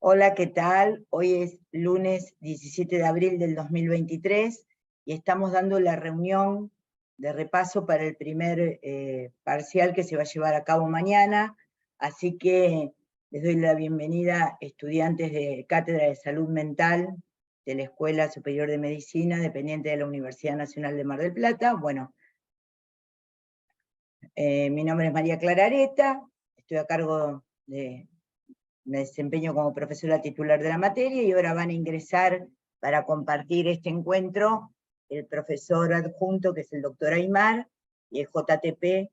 Hola, ¿qué tal? Hoy es lunes 17 de abril del 2023 y estamos dando la reunión de repaso para el primer parcial que se va a llevar a cabo mañana, así que les doy la bienvenida a estudiantes de Cátedra de Salud Mental de la Escuela Superior de Medicina, dependiente de la Universidad Nacional de Mar del Plata. Bueno, mi nombre es María Clara Areta, estoy a cargo me desempeño como profesora titular de la materia y ahora van a ingresar para compartir este encuentro el profesor adjunto, que es el doctor Aymar, y el JTP, que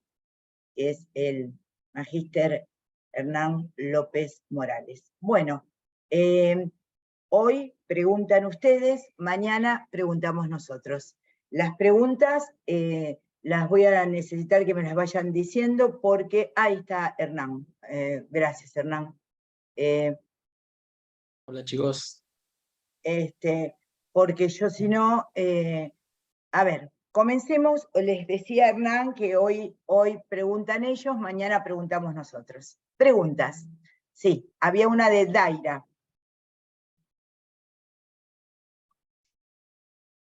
es el magíster Hernán López Morales. Bueno, hoy preguntan ustedes, mañana preguntamos nosotros. Las preguntas las voy a necesitar que me las vayan diciendo porque ahí está Hernán. Gracias, Hernán. Hola chicos. Porque yo si no, a ver, comencemos. Les decía Hernán que hoy preguntan ellos, mañana preguntamos nosotros. Preguntas. Sí, había una de Daira.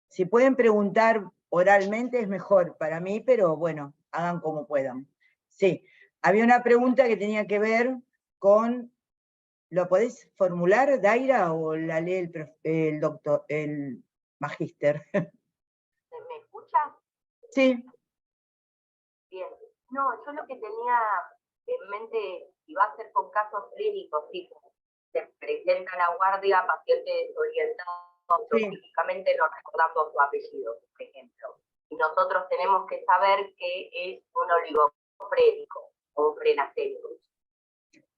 Si pueden preguntar oralmente es mejor para mí, pero bueno, hagan como puedan. Sí, había una pregunta que tenía que ver con... ¿Lo podés formular, Daira, o la lee el doctor, el magíster? ¿Me escucha? Sí. Bien. No, yo lo que tenía en mente iba a ser con casos clínicos, tipo, se presenta la guardia paciente desorientado, científicamente no recordando su apellido, por ejemplo. Y nosotros tenemos que saber que es un oligofrénico o un frenasténico.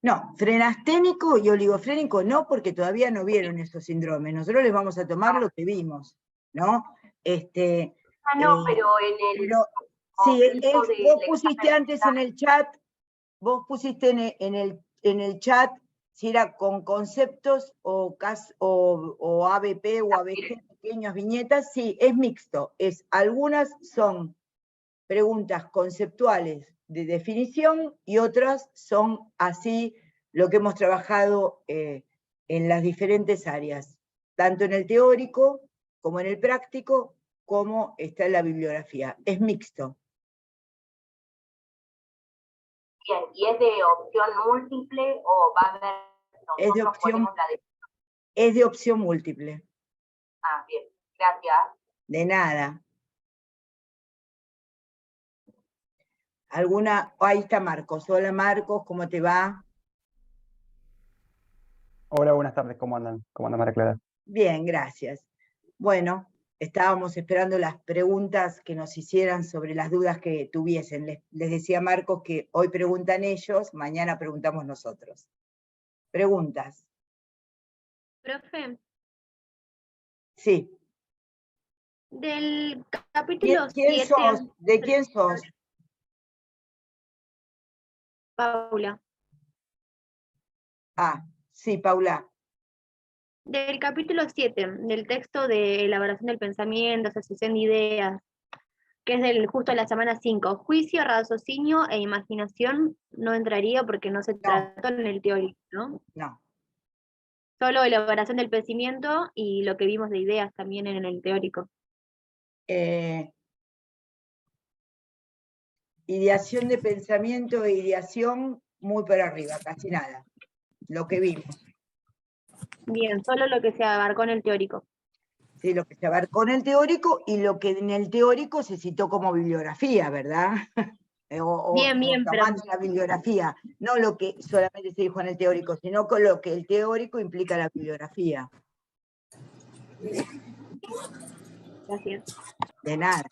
No, frenasténico y oligofrénico no, porque todavía no vieron esos síndromes. Nosotros les vamos a tomar lo que vimos, ¿no? No, pero en el... sí, vos pusiste antes en el chat, en el chat si era con conceptos o ABP o ABG, pequeñas viñetas. Sí, es mixto. Algunas son preguntas conceptuales de definición y otras son así lo que hemos trabajado en las diferentes áreas, tanto en el teórico como en el práctico, como está en la bibliografía. Es mixto. Bien, ¿y es de opción múltiple o va a haber... Es de opción múltiple. Ah, bien, gracias. De nada. Ahí está Marcos. Hola Marcos, ¿cómo te va? Hola, buenas tardes, ¿cómo andan? ¿Cómo anda María Clara? Bien, gracias. Bueno, estábamos esperando las preguntas que nos hicieran sobre las dudas que tuviesen. Les decía a Marcos que hoy preguntan ellos, mañana preguntamos nosotros. Preguntas. Profe. Sí. Del capítulo 7... ¿Quién sos? ¿De quién sos? Paula. Ah, sí, Paula. Del capítulo 7, del texto de elaboración del pensamiento, asociación de ideas, que es justo de la semana 5. Juicio, raciocinio e imaginación no entraría porque no se trató en el teórico, ¿no? No. Solo elaboración del pensamiento y lo que vimos de ideas también en el teórico. Ideación de pensamiento e ideación muy por arriba, casi nada. Lo que vimos. Bien, solo lo que se abarcó en el teórico. Sí, lo que se abarcó en el teórico y lo que en el teórico se citó como bibliografía, ¿verdad? Bien, pero... tomando la bibliografía, no lo que solamente se dijo en el teórico, sino con lo que el teórico implica la bibliografía. Gracias. De nada.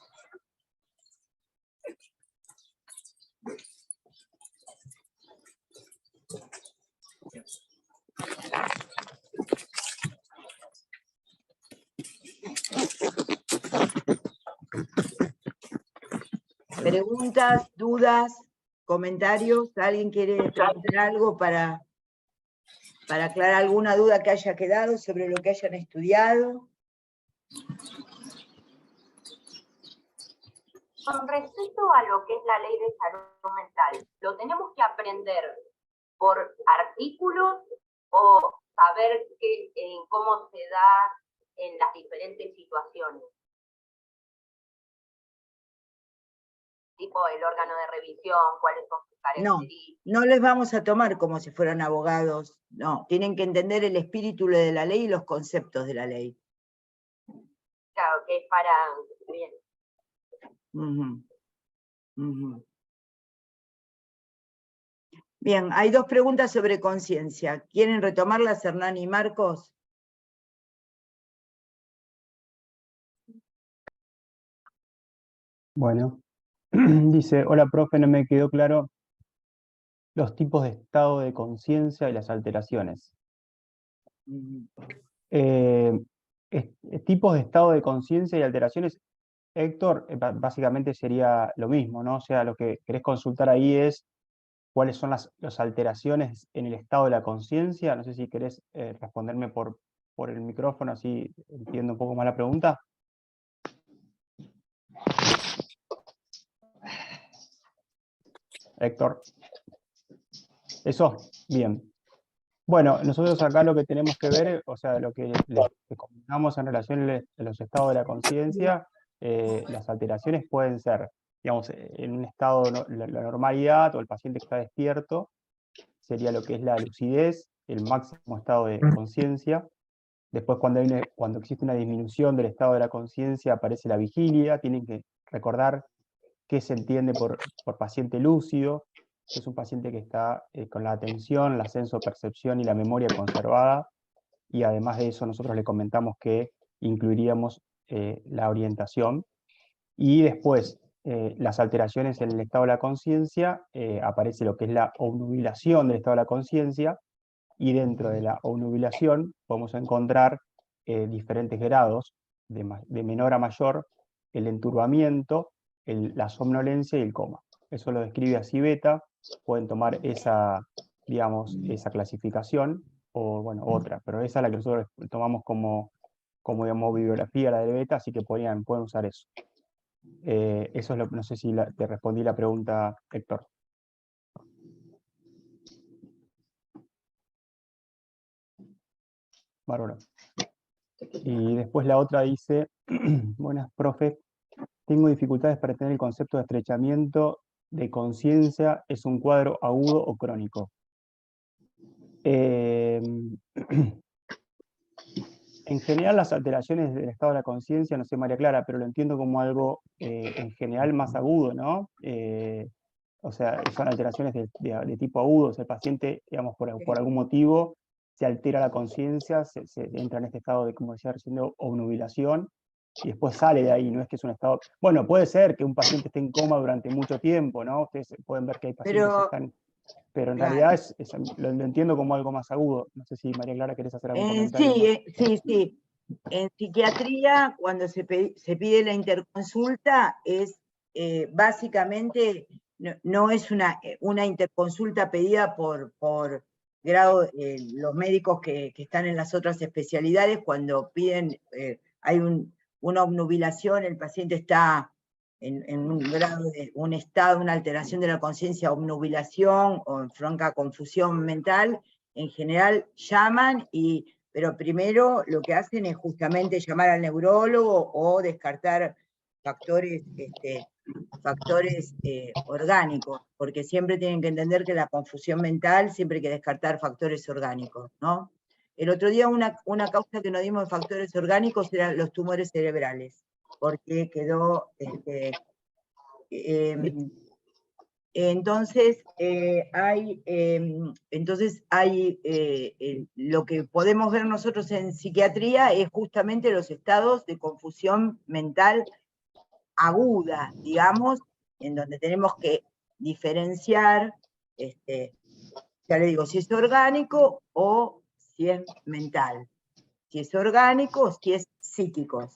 Preguntas, dudas, comentarios. ¿Alguien quiere preguntar algo para aclarar alguna duda que haya quedado sobre lo que hayan estudiado? Con respecto a lo que es la ley de salud mental, ¿lo tenemos que aprender por artículos o saber cómo se da en las diferentes situaciones. Tipo el órgano de revisión, cuáles son sus características. No les vamos a tomar como si fueran abogados, no, tienen que entender el espíritu de la ley y los conceptos de la ley. Claro, que es para... Bien. Bien, hay dos preguntas sobre conciencia. ¿Quieren retomarlas, Hernán y Marcos? Bueno, dice, hola profe, no me quedó claro los tipos de estado de conciencia y las alteraciones. Tipos de estado de conciencia y alteraciones, Héctor, básicamente sería lo mismo, ¿no? O sea, lo que querés consultar ahí es cuáles son las alteraciones en el estado de la conciencia. No sé si querés responderme por el micrófono, así entiendo un poco más la pregunta. Héctor. ¿Eso? Bien. Bueno, nosotros acá lo que tenemos que ver, o sea, lo que les comentamos en relación a los estados de la conciencia, las alteraciones pueden ser, digamos, en un estado, la normalidad o el paciente que está despierto, sería lo que es la lucidez, el máximo estado de conciencia. Después, cuando existe una disminución del estado de la conciencia, aparece la vigilia. Tienen que recordar qué se entiende por paciente lúcido, que es un paciente que está con la atención, la sensopercepción y la memoria conservada, y además de eso nosotros le comentamos que incluiríamos la orientación. Y después, las alteraciones en el estado de la conciencia, aparece lo que es la obnubilación del estado de la conciencia, y dentro de la obnubilación podemos encontrar diferentes grados, de menor a mayor, el enturbamiento, la somnolencia y el coma. Eso lo describe así Beta. Pueden tomar esa, digamos, esa clasificación, o bueno, otra, pero esa es la que nosotros tomamos como digamos, bibliografía, la de Beta, así que pueden usar eso. Eso es lo que, no sé si te respondí la pregunta, Héctor. Bárbaro. Y después la otra dice, buenas, profe, tengo dificultades para tener el concepto de estrechamiento de conciencia, ¿es un cuadro agudo o crónico? En general las alteraciones del estado de la conciencia, no sé María Clara, pero lo entiendo como algo en general más agudo, ¿no? O sea, son alteraciones de tipo agudo, o sea, el paciente, digamos, por algún motivo se altera la conciencia, se entra en este estado de, como decía recién, obnubilación, y después sale de ahí, no es que es un estado... Bueno, puede ser que un paciente esté en coma durante mucho tiempo, ¿no? Ustedes pueden ver que hay pacientes que están... Pero en realidad lo entiendo como algo más agudo. No sé si María Clara querés hacer algún comentario. Sí. En psiquiatría, cuando se pide la interconsulta, es básicamente, no es una interconsulta pedida por grado, los médicos que están en las otras especialidades, cuando piden, hay una obnubilación, el paciente está en un grado de un estado, una alteración de la conciencia, obnubilación o en franca confusión mental, en general llaman, pero primero lo que hacen es justamente llamar al neurólogo o descartar factores orgánicos, porque siempre tienen que entender que la confusión mental siempre hay que descartar factores orgánicos, ¿no? El otro día una causa que nos dimos de factores orgánicos eran los tumores cerebrales, porque quedó... entonces, lo que podemos ver nosotros en psiquiatría es justamente los estados de confusión mental aguda, digamos, en donde tenemos que diferenciar, ya le digo, si es orgánico o si es mental. Si es orgánico o si es psíquico,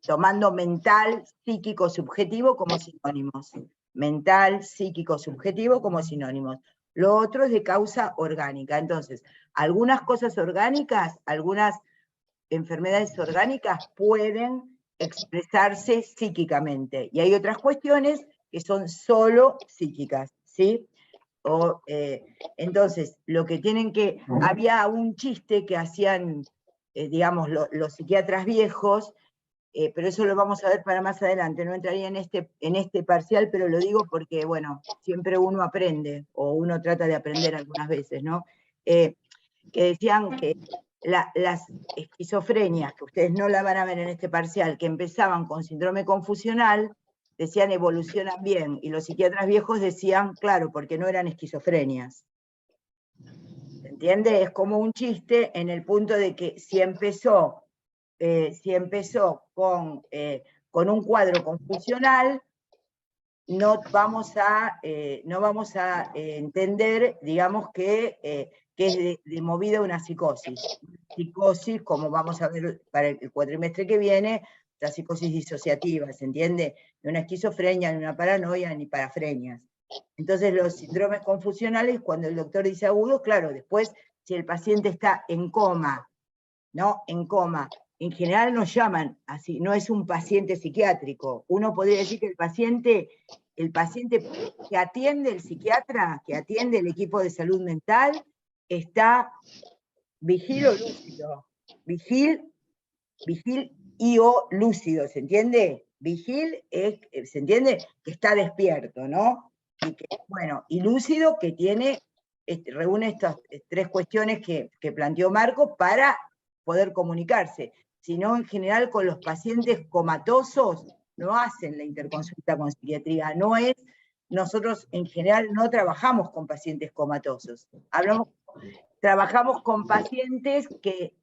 tomando mental, psíquico, subjetivo como sinónimos. Mental, psíquico, subjetivo como sinónimos. Lo otro es de causa orgánica. Entonces, algunas cosas orgánicas, algunas enfermedades orgánicas pueden expresarse psíquicamente. Y hay otras cuestiones que son solo psíquicas, ¿sí? Entonces, lo que tienen que, había un chiste que hacían, digamos, los psiquiatras viejos, pero eso lo vamos a ver para más adelante, no entraría en este parcial, pero lo digo porque, bueno, siempre uno aprende, o uno trata de aprender algunas veces, ¿no? Que decían que las esquizofrenias, que ustedes no la van a ver en este parcial, que empezaban con síndrome confusional, decían evolucionan bien, y los psiquiatras viejos decían, claro, porque no eran esquizofrenias. ¿Se entiende? Es como un chiste en el punto de que si empezó con un cuadro confusional, no vamos a entender, digamos, que es de movida una psicosis. Psicosis, como vamos a ver para el cuatrimestre que viene, la psicosis disociativa, ¿se entiende? Ni una esquizofrenia, ni una paranoia, ni parafrenias. Entonces los síndromes confusionales, cuando el doctor dice agudo, claro, después, si el paciente está en coma, ¿no? En coma, en general nos llaman así, no es un paciente psiquiátrico. Uno podría decir que el paciente que atiende el psiquiatra, que atiende el equipo de salud mental, está vigil o lúcido. Vigil y o lúcido, ¿se entiende? Vigil es, ¿se entiende? Que está despierto, ¿no? Y que, bueno, y lúcido que tiene, reúne estas tres cuestiones que planteó Marco para poder comunicarse. Si no, en general, con los pacientes comatosos no hacen la interconsulta con psiquiatría. Nosotros en general no trabajamos con pacientes comatosos. Trabajamos con pacientes que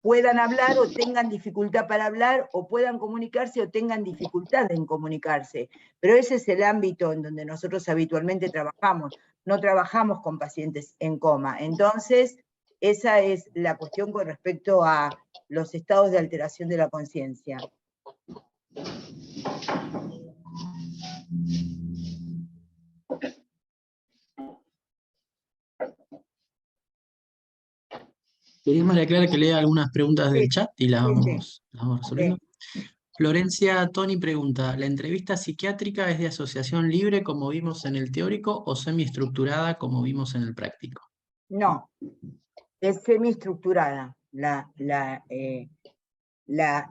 puedan hablar o tengan dificultad para hablar, o puedan comunicarse o tengan dificultad en comunicarse. Pero ese es el ámbito en donde nosotros habitualmente trabajamos. No trabajamos con pacientes en coma. Entonces, esa es la cuestión con respecto a los estados de alteración de la conciencia. Quería María Clara que lea algunas preguntas del chat y las vamos resolviendo. Sí. Florencia Toni pregunta, ¿la entrevista psiquiátrica es de asociación libre como vimos en el teórico o semiestructurada como vimos en el práctico? No, es semiestructurada la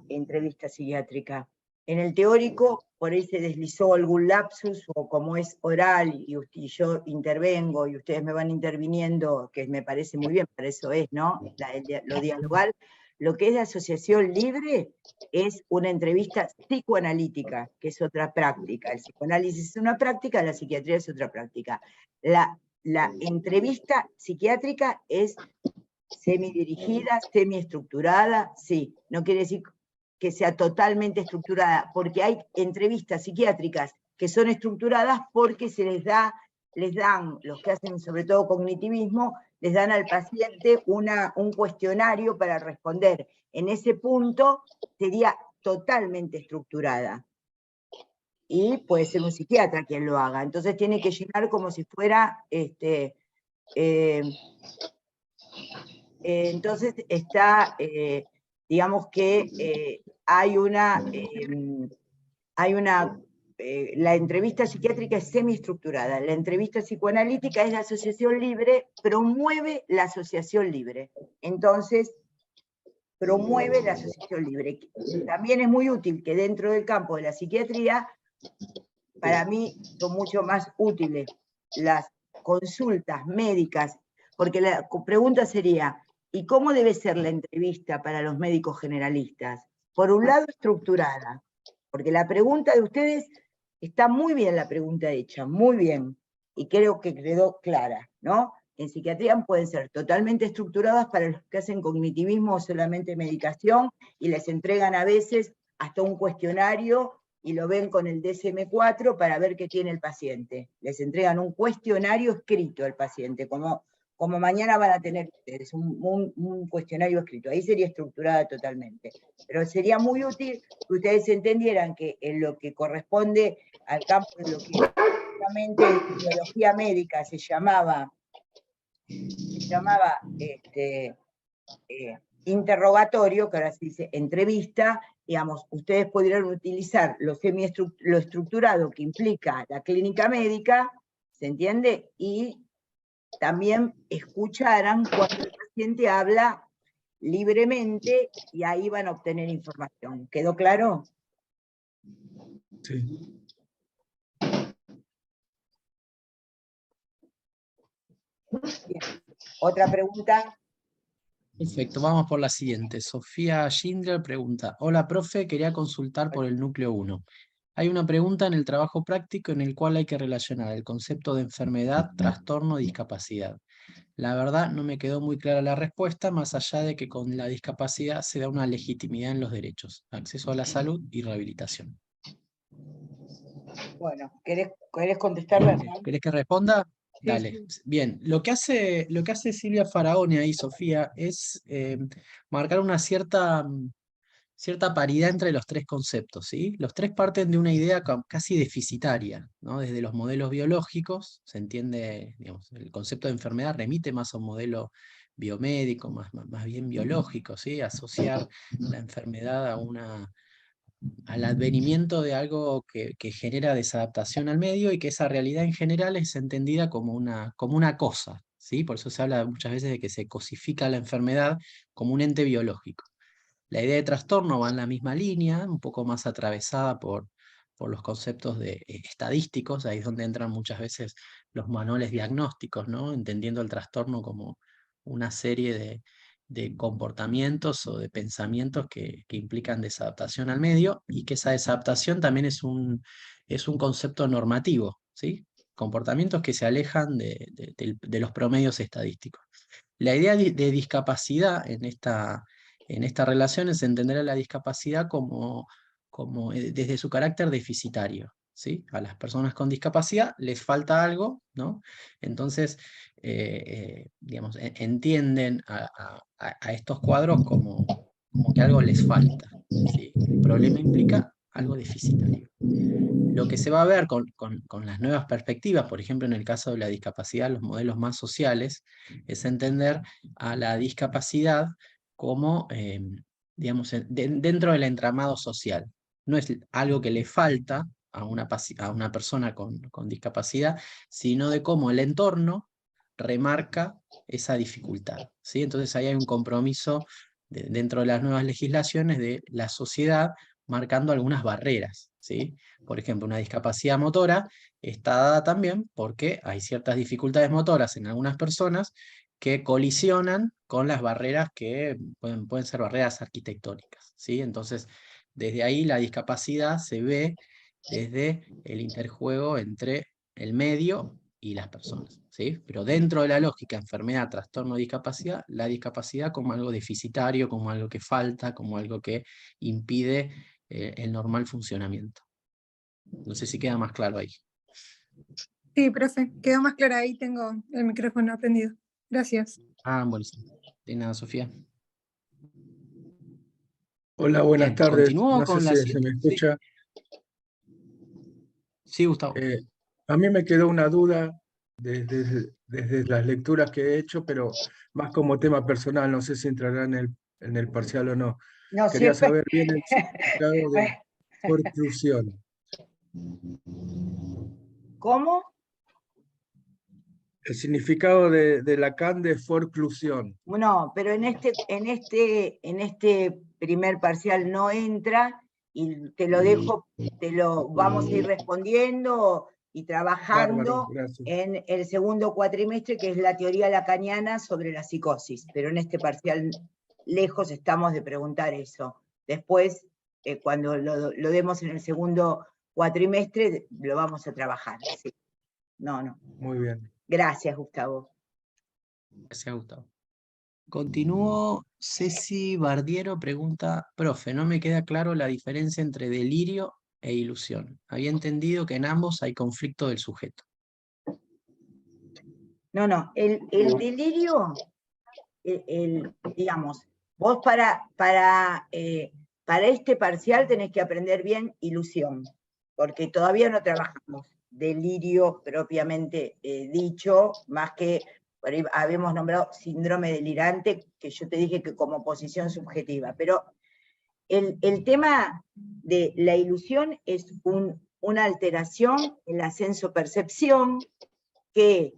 entrevista psiquiátrica. En el teórico, por ahí se deslizó algún lapsus, o como es oral y yo intervengo y ustedes me van interviniendo, que me parece muy bien, para eso es, ¿no? Lo dialogal. Lo que es de asociación libre es una entrevista psicoanalítica, que es otra práctica. El psicoanálisis es una práctica, la psiquiatría es otra práctica. La entrevista psiquiátrica es semidirigida, semiestructurada, sí, no quiere decir que sea totalmente estructurada, porque hay entrevistas psiquiátricas que son estructuradas porque les dan, los que hacen sobre todo cognitivismo, les dan al paciente un cuestionario para responder. En ese punto sería totalmente estructurada. Y puede ser un psiquiatra quien lo haga. Entonces tiene que llenar como si fuera entonces está, digamos que la entrevista psiquiátrica es semiestructurada, la entrevista psicoanalítica es la asociación libre, promueve la asociación libre. Entonces, promueve la asociación libre. También es muy útil que dentro del campo de la psiquiatría, para mí son mucho más útiles las consultas médicas, porque la pregunta sería, ¿y cómo debe ser la entrevista para los médicos generalistas? Por un lado, estructurada, porque la pregunta de ustedes, está muy bien la pregunta hecha, muy bien, y creo que quedó clara, ¿no? En psiquiatría pueden ser totalmente estructuradas para los que hacen cognitivismo o solamente medicación, y les entregan a veces hasta un cuestionario, y lo ven con el DSM-4 para ver qué tiene el paciente. Les entregan un cuestionario escrito al paciente, como mañana van a tener ustedes, un cuestionario escrito. Ahí sería estructurada totalmente. Pero sería muy útil que ustedes entendieran que en lo que corresponde al campo de lo que justamente en biología médica se llamaba interrogatorio, que ahora se dice entrevista, digamos, ustedes podrían utilizar lo estructurado que implica la clínica médica, ¿se entiende? Y también escucharan cuando el paciente habla libremente y ahí van a obtener información. ¿Quedó claro? Sí. Bien. ¿Otra pregunta? Perfecto, vamos por la siguiente. Sofía Schindler pregunta, hola profe, quería consultar por el núcleo 1. Hay una pregunta en el trabajo práctico en el cual hay que relacionar el concepto de enfermedad, trastorno, discapacidad. La verdad no me quedó muy clara la respuesta, más allá de que con la discapacidad se da una legitimidad en los derechos, acceso a la salud y rehabilitación. Bueno, ¿querés contestarla? ¿Querés que responda? Sí, Dale. sí. Bien, lo que hace Silvia Faraone ahí, Sofía, es marcar una cierta paridad entre los tres conceptos, ¿sí? Los tres parten de una idea casi deficitaria, ¿no? Desde los modelos biológicos, se entiende, digamos, el concepto de enfermedad remite más a un modelo biomédico, más bien biológico, ¿sí? Asociar la enfermedad al advenimiento de algo que genera desadaptación al medio y que esa realidad en general es entendida como una cosa, ¿sí? Por eso se habla muchas veces de que se cosifica la enfermedad como un ente biológico. La idea de trastorno va en la misma línea, un poco más atravesada por los conceptos estadísticos, ahí es donde entran muchas veces los manuales diagnósticos, ¿no? Entendiendo el trastorno como una serie de comportamientos o de pensamientos que implican desadaptación al medio, y que esa desadaptación también es un concepto normativo, ¿sí? Comportamientos que se alejan de los promedios estadísticos. La idea de discapacidad en esta relación es entender a la discapacidad como desde su carácter deficitario, ¿sí? A las personas con discapacidad les falta algo, ¿no? Entonces, digamos, entienden a estos cuadros como que algo les falta, ¿sí? El problema implica algo deficitario. Lo que se va a ver con las nuevas perspectivas, por ejemplo, en el caso de la discapacidad, los modelos más sociales, es entender a la discapacidad como, digamos, dentro del entramado social. No es algo que le falta a una persona con discapacidad, sino de cómo el entorno remarca esa dificultad, ¿sí? Entonces ahí hay un compromiso dentro de las nuevas legislaciones de la sociedad marcando algunas barreras, ¿sí? Por ejemplo, una discapacidad motora está dada también porque hay ciertas dificultades motoras en algunas personas que colisionan con las barreras que pueden ser barreras arquitectónicas, ¿sí? Entonces, desde ahí la discapacidad se ve desde el interjuego entre el medio y las personas, ¿sí? Pero dentro de la lógica enfermedad, trastorno, discapacidad, la discapacidad como algo deficitario, como algo que falta, como algo que impide el normal funcionamiento. No sé si queda más claro ahí. Sí, profe, quedó más clara, ahí tengo el micrófono prendido. Gracias. Buenísimo. De nada, Sofía. Hola, buenas Bien, tardes. continúo No sé con la si se me siguiente. escucha. Sí, Gustavo. A mí me quedó una duda desde las lecturas que he hecho, pero más como tema personal, no sé si entrará en el parcial o no. No, Quería siempre. saber bien el significado de forclusión. ¿Cómo? El significado de Lacan de forclusión. No, pero en este primer parcial no entra, y te lo dejo, te lo vamos a ir respondiendo y Bárbaro, trabajando gracias. en el segundo cuatrimestre, que es la teoría lacaniana sobre la psicosis, pero en este parcial lejos estamos de preguntar eso. Después, cuando lo demos en el segundo cuatrimestre, lo vamos a trabajar. Sí. No. Muy bien. Gracias, Gustavo. Gracias, Gustavo. Continúo. Ceci Bardiero pregunta, profe, no me queda claro la diferencia entre delirio e ilusión. Había entendido que en ambos hay conflicto del sujeto. No, el delirio, digamos, vos para este parcial tenés que aprender bien ilusión, porque todavía no trabajamos delirio propiamente dicho, más que por ahí habíamos nombrado síndrome delirante, que yo te dije que como posición subjetiva, pero el tema de la ilusión es una alteración en la sensopercepción que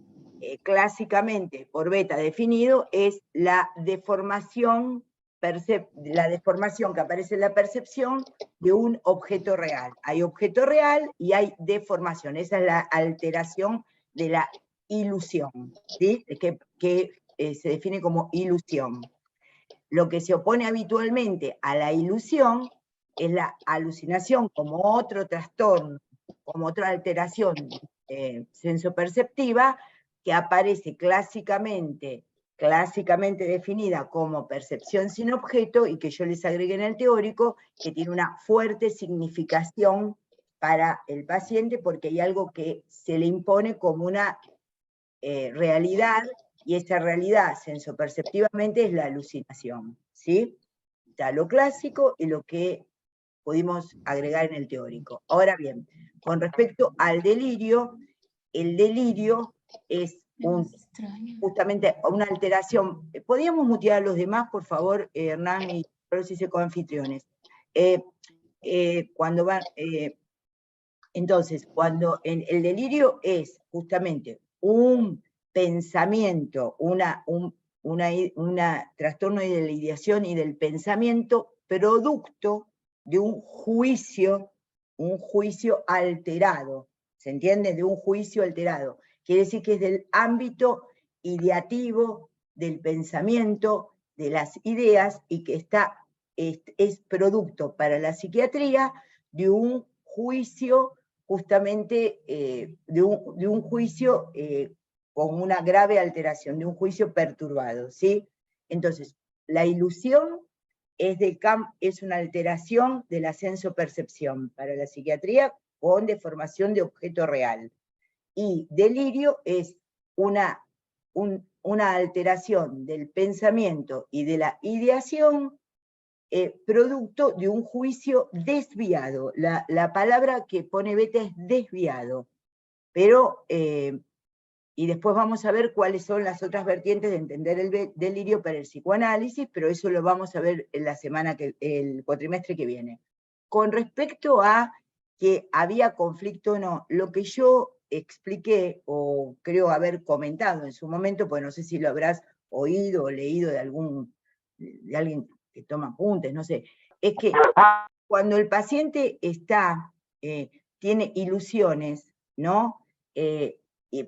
clásicamente por beta definido es la deformación que aparece en la percepción de un objeto real. Hay objeto real y hay deformación. Esa es la alteración de la ilusión, ¿sí? que se define como ilusión. Lo que se opone habitualmente a la ilusión es la alucinación como otro trastorno, como otra alteración sensoperceptiva que aparece clásicamente definida como percepción sin objeto y que yo les agregué en el teórico, que tiene una fuerte significación para el paciente porque hay algo que se le impone como una realidad, y esa realidad sensoperceptivamente es la alucinación, ¿sí? Está lo clásico y lo que pudimos agregar en el teórico. Ahora bien, con respecto al delirio, el delirio es justamente una alteración. ¿Podríamos mutear a los demás, por favor, Hernán y Rosy, coanfitriones? Cuando van... entonces, cuando el delirio es justamente un pensamiento, un trastorno de la ideación y del pensamiento producto de un juicio alterado, ¿se entiende? De un juicio alterado. Quiere decir que es del ámbito ideativo, del pensamiento, de las ideas, y que es producto para la psiquiatría de un juicio justamente de un juicio con una grave alteración, de un juicio perturbado, ¿sí? Entonces, la ilusión es una alteración de la sensopercepción para la psiquiatría con deformación de objeto real. Y delirio es una alteración del pensamiento y de la ideación producto de un juicio desviado. La palabra que pone Beta es desviado, pero, y después vamos a ver cuáles son las otras vertientes de entender el delirio para el psicoanálisis, pero eso lo vamos a ver en el cuatrimestre que viene. Con respecto a que había conflicto o no, lo que yo expliqué, o creo haber comentado en su momento, pues no sé si lo habrás oído o leído de alguien que toma apuntes, no sé, es que cuando el paciente tiene ilusiones, ¿no?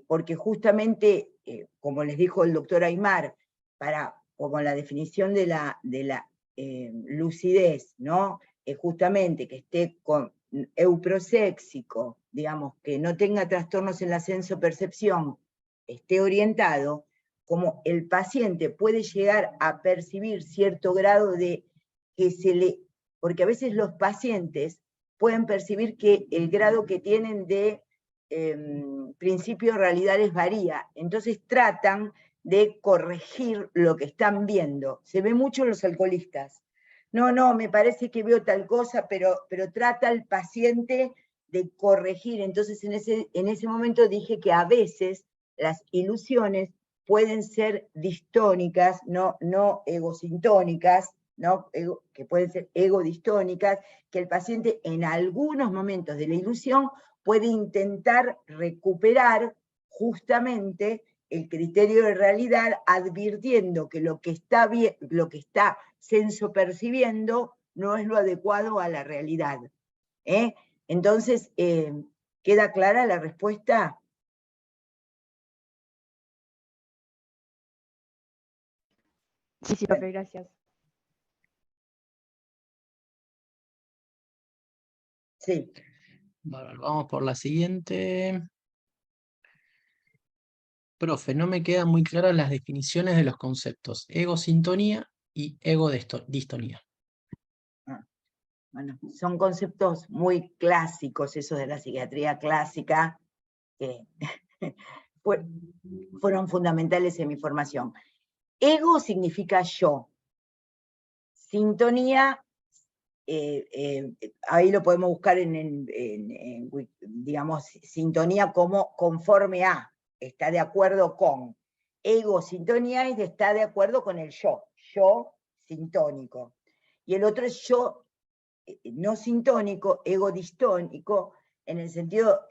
Porque justamente, como les dijo el doctor Aymar, como la definición de la lucidez, ¿no? Justamente que esté euproséxico, digamos, que no tenga trastornos en la sensopercepción, esté orientado, como el paciente puede llegar a percibir cierto grado de porque a veces los pacientes pueden percibir que el grado que tienen de principio de realidad les varía, entonces tratan de corregir lo que están viendo. Se ve mucho en los alcoholistas. No, me parece que veo tal cosa, pero trata al paciente de corregir. Entonces en ese momento dije que a veces las ilusiones pueden ser distónicas, no egosintónicas, ¿no? Que pueden ser egodistónicas, que el paciente en algunos momentos de la ilusión puede intentar recuperar justamente el criterio de realidad, advirtiendo que lo que está sensopercibiendo no es lo adecuado a la realidad. Entonces, ¿queda clara la respuesta? Sí, profe, gracias. Sí. Bueno, vamos por la siguiente. Profe, no me quedan muy claras las definiciones de los conceptos egosintonía y egodistonía. Bueno, son conceptos muy clásicos, esos de la psiquiatría clásica, que fueron fundamentales en mi formación. Ego significa yo. Sintonía, ahí lo podemos buscar digamos, sintonía como conforme a, está de acuerdo con. Ego, sintonía es está de acuerdo con el yo sintónico. Y el otro es yo no sintónico, ego distónico, en el sentido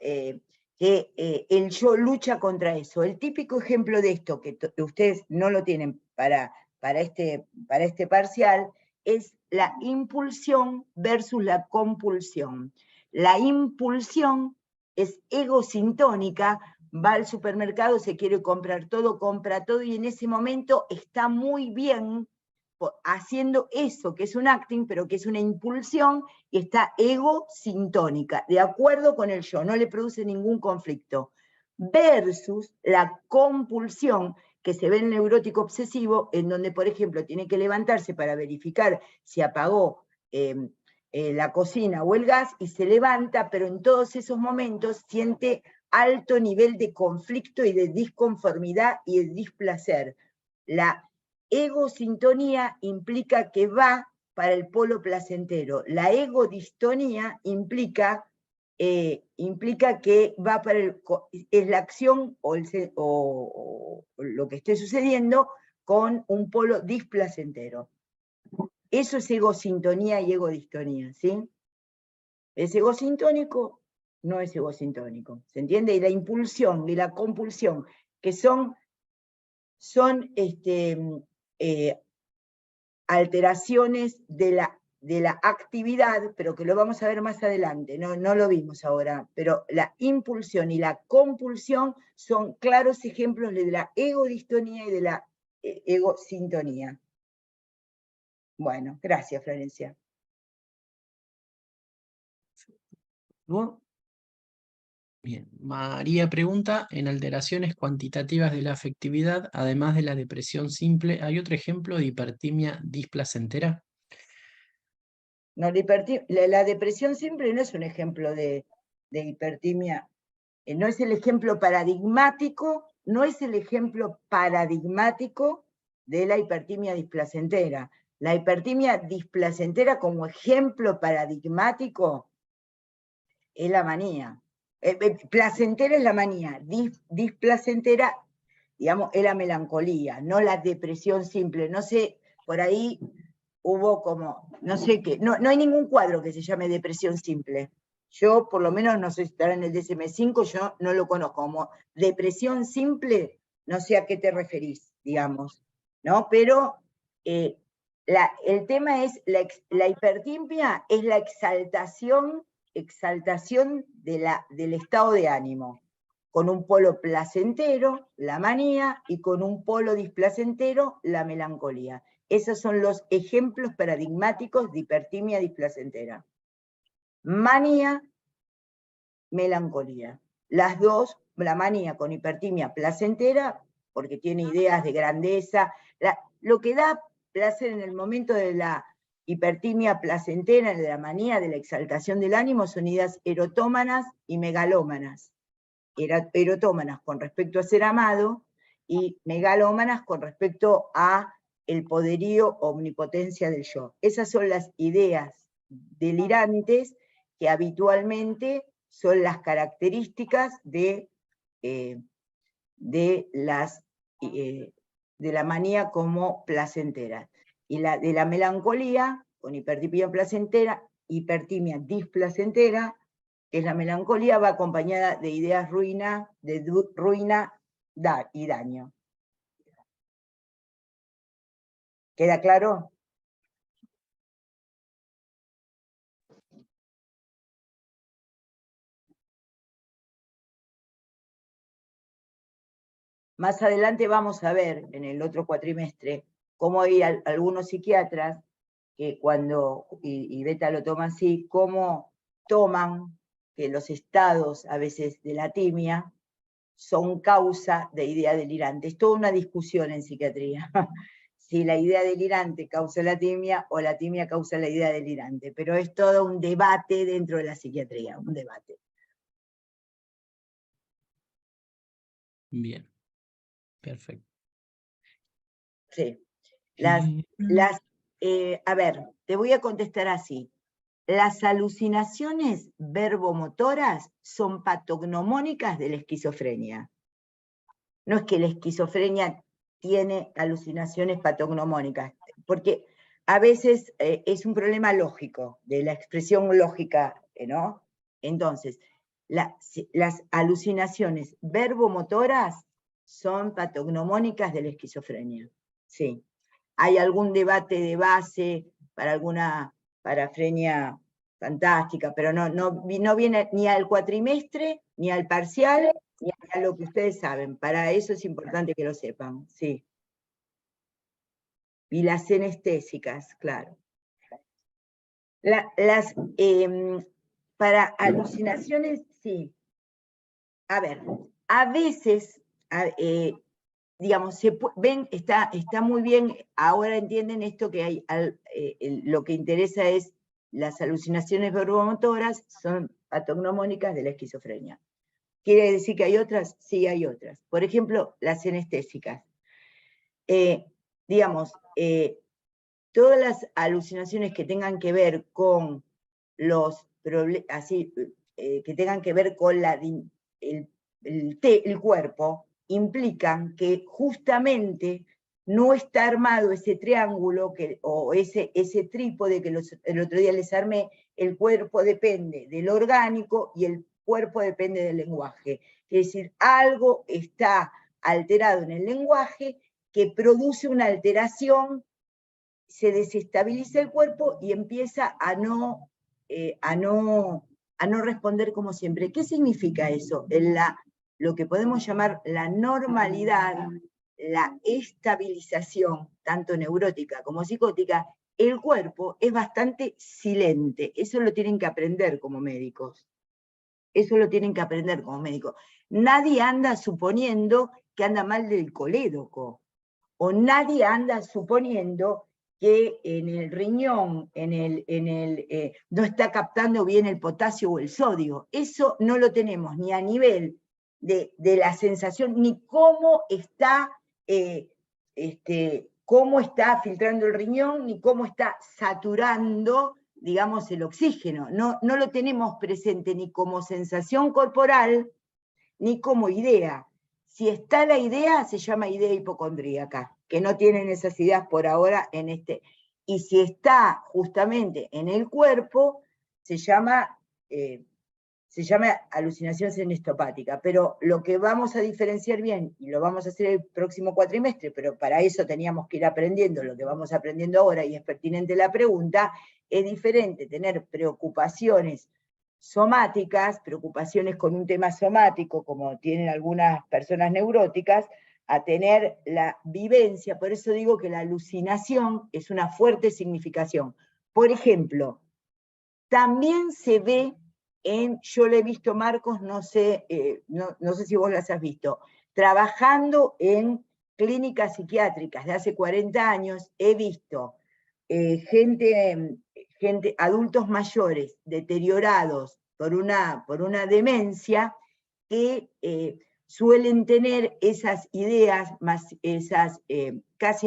que el yo lucha contra eso. El típico ejemplo de esto, que ustedes no lo tienen para este parcial, es la impulsión versus la compulsión. La impulsión es egosintónica, va al supermercado, se quiere comprar todo, compra todo, y en ese momento está muy bien haciendo eso, que es un acting, pero que es una impulsión, y está egosintónica, de acuerdo con el yo, no le produce ningún conflicto. Versus la compulsión, que se ve en el neurótico obsesivo, en donde, por ejemplo, tiene que levantarse para verificar si apagó la cocina o el gas, y se levanta, pero en todos esos momentos siente alto nivel de conflicto y de disconformidad y de displacer. La egosintonía implica que va para el polo placentero. La egodistonía implica que va para es la acción o lo que esté sucediendo con un polo displacentero. Eso es egosintonía y egodistonía, ¿sí? ¿Es egosintónico? No es egosintónico, ¿se entiende? Y la impulsión y la compulsión, que son alteraciones de la actividad, pero que lo vamos a ver más adelante, no lo vimos ahora, pero la impulsión y la compulsión son claros ejemplos de la egodistonía y de la egosintonía. Bueno, gracias, Florencia. ¿No? Bien, María pregunta, en alteraciones cuantitativas de la afectividad, además de la depresión simple, ¿hay otro ejemplo de hipertimia displacentera? No, la depresión simple no es un ejemplo de hipertimia, no es el ejemplo paradigmático, de la hipertimia displacentera. La hipertimia displacentera como ejemplo paradigmático es la manía. Placentera es la manía, displacentera, digamos, es la melancolía, no la depresión simple. No sé, por ahí hubo como, no sé qué, no hay ningún cuadro que se llame depresión simple. Yo, por lo menos, no sé si estará en el DSM-5, yo no lo conozco como depresión simple, no sé a qué te referís, digamos, ¿no? Pero el tema es, la hipertimia es la exaltación del estado de ánimo, con un polo placentero, la manía, y con un polo displacentero, la melancolía. Esos son los ejemplos paradigmáticos de hipertimia displacentera. Manía, melancolía. Las dos, la manía con hipertimia placentera, porque tiene ideas de grandeza. Lo que da placer en el momento de la hipertimia placentera, de la manía, de la exaltación del ánimo, son ideas erotómanas y megalómanas. Erotómanas con respecto a ser amado y megalómanas con respecto a el poderío, omnipotencia del yo. Esas son las ideas delirantes que habitualmente son las características de la manía como placentera. Y de la melancolía, con hipertimia placentera, hipertimia displacentera, que es la melancolía, va acompañada de ideas ruina y daño. ¿Queda claro? Más adelante vamos a ver, en el otro cuatrimestre, cómo hay algunos psiquiatras que cuando, y Beta lo toma así, cómo toman que los estados a veces de la timia son causa de idea delirante. Es toda una discusión en psiquiatría, si la idea delirante causa la timia o la timia causa la idea delirante, pero es todo un debate dentro de la psiquiatría, un debate. Bien, perfecto. Sí. A ver, te voy a contestar así. Las alucinaciones verbomotoras son patognomónicas de la esquizofrenia. No es que la esquizofrenia tiene alucinaciones patognomónicas, porque a veces es un problema lógico, de la expresión lógica, ¿no? Entonces, las alucinaciones verbomotoras son patognomónicas de la esquizofrenia. Sí. Hay algún debate de base para alguna parafrenia fantástica, pero no viene ni al cuatrimestre, ni al parcial, ni a lo que ustedes saben. Para eso es importante que lo sepan, sí. Y las anestésicas, claro. Para alucinaciones, sí. A ver, a veces, digamos, ven, está muy bien, ahora entienden esto que hay, lo que interesa es las alucinaciones verbomotoras son patognomónicas de la esquizofrenia. ¿Quiere decir que hay otras? Sí, hay otras. Por ejemplo, las anestésicas. Digamos, todas las alucinaciones que tengan que ver con los problemas, que tengan que ver con el cuerpo, implican que justamente no está armado ese triángulo o ese trípode que el otro día les armé, el cuerpo depende del orgánico y el cuerpo depende del lenguaje. Es decir, algo está alterado en el lenguaje que produce una alteración, se desestabiliza el cuerpo y empieza a no responder como siempre. ¿Qué significa eso? Lo que podemos llamar la normalidad, la estabilización, tanto neurótica como psicótica, el cuerpo es bastante silente. Eso lo tienen que aprender como médicos. Eso lo tienen que aprender como médicos. Nadie anda suponiendo que anda mal del colédoco, o nadie anda suponiendo que en el riñón no está captando bien el potasio o el sodio. Eso no lo tenemos ni a nivel de la sensación, ni cómo está filtrando el riñón, ni cómo está saturando, digamos, el oxígeno. No lo tenemos presente ni como sensación corporal, ni como idea. Si está la idea, se llama idea hipocondríaca, que no tienen esas ideas por ahora en este. Y si está justamente en el cuerpo, se llama alucinación senestopática. Pero lo que vamos a diferenciar bien, y lo vamos a hacer el próximo cuatrimestre, pero para eso teníamos que ir aprendiendo lo que vamos aprendiendo ahora, y es pertinente la pregunta, es diferente tener preocupaciones somáticas, preocupaciones con un tema somático, como tienen algunas personas neuróticas, a tener la vivencia. Por eso digo que la alucinación es una fuerte significación. Por ejemplo, también se ve yo le he visto, Marcos, no sé si vos las has visto, trabajando en clínicas psiquiátricas de hace 40 años, he visto adultos mayores deteriorados por una demencia que suelen tener esas ideas, esas casi,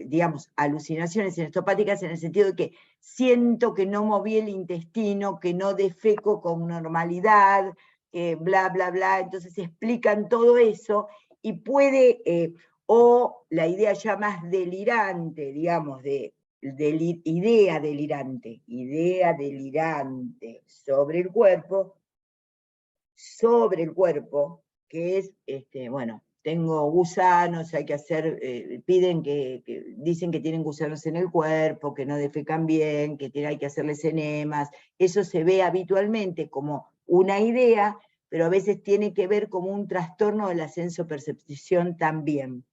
digamos, alucinaciones senestopáticas, en el sentido de que siento que no moví el intestino, que no defeco con normalidad, bla, bla, bla. Entonces explican todo eso y puede, o la idea ya más delirante, digamos, idea delirante sobre el cuerpo, que es, bueno, tengo gusanos, hay que hacer, dicen que tienen gusanos en el cuerpo, que no defecan bien, que hay que hacerles enemas. Eso se ve habitualmente como una idea, pero a veces tiene que ver como un trastorno de la sensopercepción también.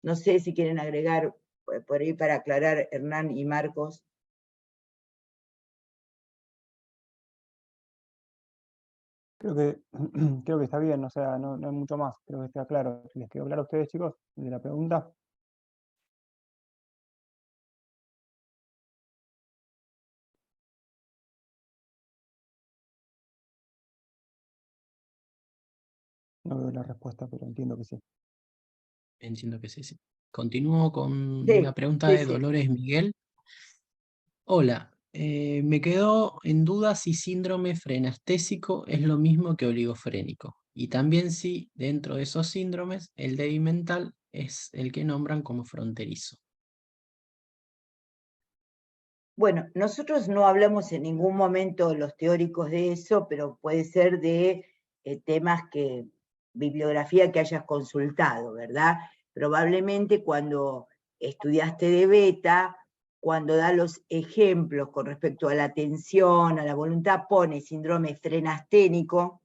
No sé si quieren agregar por ahí para aclarar, Hernán y Marcos. Creo que está bien, o sea, no hay mucho más, creo que está claro. ¿Les quedó claro a ustedes, chicos, de la pregunta? No veo la respuesta, pero entiendo que sí. Entiendo que sí, sí. Continúo con Sí, una pregunta sí, de sí. Dolores Miguel. Hola, me quedó en duda si síndrome frenestésico es lo mismo que oligofrénico, y también si dentro de esos síndromes el débil mental es el que nombran como fronterizo. Bueno, nosotros no hablamos en ningún momento los teóricos de eso, pero puede ser de temas bibliografía que hayas consultado, ¿verdad? Probablemente cuando estudiaste de beta, cuando da los ejemplos con respecto a la atención, a la voluntad, pone síndrome frenasténico,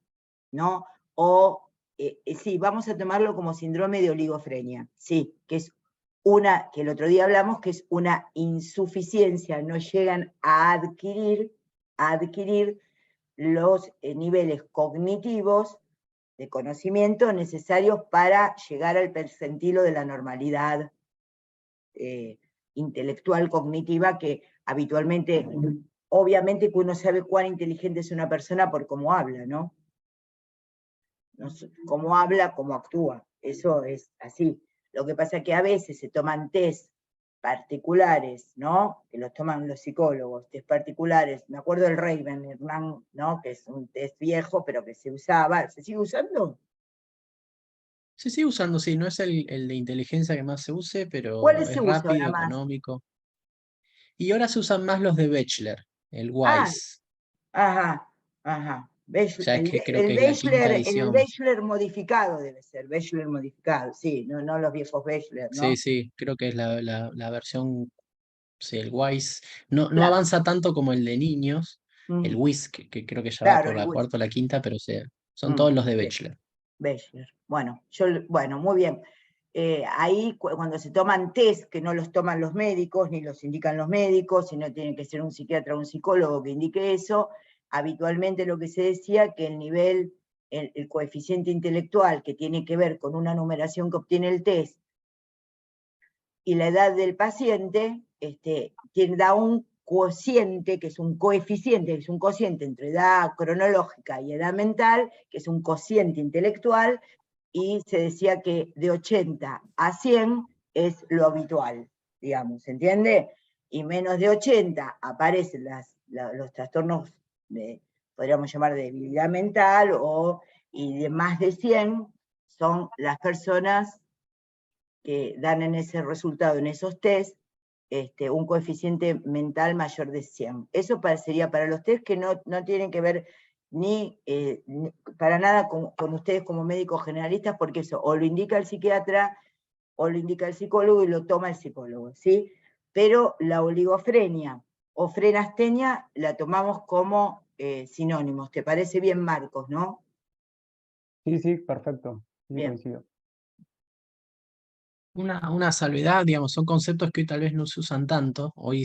¿no? O, sí, vamos a tomarlo como síndrome de oligofrenia, sí, que es que el otro día hablamos, que es una insuficiencia, no llegan a adquirir los niveles cognitivos de conocimiento necesarios para llegar al percentilo de la normalidad intelectual cognitiva, que habitualmente, obviamente que uno sabe cuán inteligente es una persona por cómo habla, ¿no? Cómo habla, cómo actúa, eso es así. Lo que pasa es que a veces se toman test particulares, ¿no? Que los toman los psicólogos, test particulares. Me acuerdo del Raven, Hernán, ¿no? Que es un test viejo, pero que se usaba. ¿Se sigue usando? Se sigue usando, sí, no es el de inteligencia que más se use, pero ¿Cuáles es se usa ahora rápido, más? económico. Y ahora se usan más los de Bachelor, el Ah, WISE. ajá, ajá. Ya es que creo que es la quinta El edición. Bachelor modificado debe ser, Bachelor modificado, sí, no los viejos Bachelor, ¿no? Sí, sí, creo que es la versión, sí, el WISE. No Claro. avanza tanto como el de niños, el Mm, WIS, que creo que ya va claro, por el la WIS. cuarta o la quinta, pero son todos los de bien. Bachelor. Bachelor. Bueno, muy bien. Ahí cuando se toman test, que no los toman los médicos, ni los indican los médicos, sino tiene que ser un psiquiatra o un psicólogo que indique eso, habitualmente lo que se decía que el nivel, el coeficiente intelectual que tiene que ver con una numeración que obtiene el test y la edad del paciente, da un cociente, que es un coeficiente, que es un cociente entre edad cronológica y edad mental, que es un cociente intelectual, y se decía que de 80 a 100 es lo habitual, digamos, ¿entiende? Y menos de 80 aparecen los trastornos, podríamos llamar de debilidad mental, y de más de 100 son las personas que dan en ese resultado, en esos test, un coeficiente mental mayor de 100. Eso sería para los test que no tienen que ver ni para nada con ustedes como médicos generalistas, porque eso o lo indica el psiquiatra o lo indica el psicólogo y lo toma el psicólogo, ¿sí? Pero la oligofrenia o frenastenia la tomamos como sinónimos. ¿Te parece bien, Marcos, no? Sí, perfecto. Sí, Bien. coincido. Una salvedad, digamos, son conceptos que hoy tal vez no se usan tanto, hoy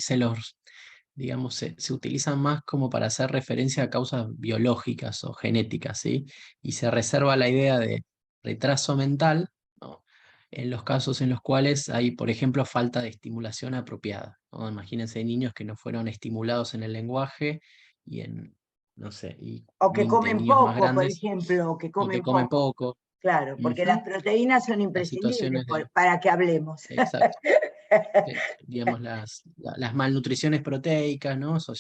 digamos, se utilizan más como para hacer referencia a causas biológicas o genéticas, ¿sí? Y se reserva la idea de retraso mental, ¿no? En los casos en los cuales hay, por ejemplo, falta de estimulación apropiada, ¿no? Imagínense niños que no fueron estimulados en el lenguaje y no sé, y O que 20 comen niños más poco, por grandes, ejemplo, o que o que comen comen poco. poco. Claro, porque Ujú. las proteínas son Las imprescindibles situaciones de, para que hablemos. exacto. Digamos, las malnutriciones proteicas, ¿no? Se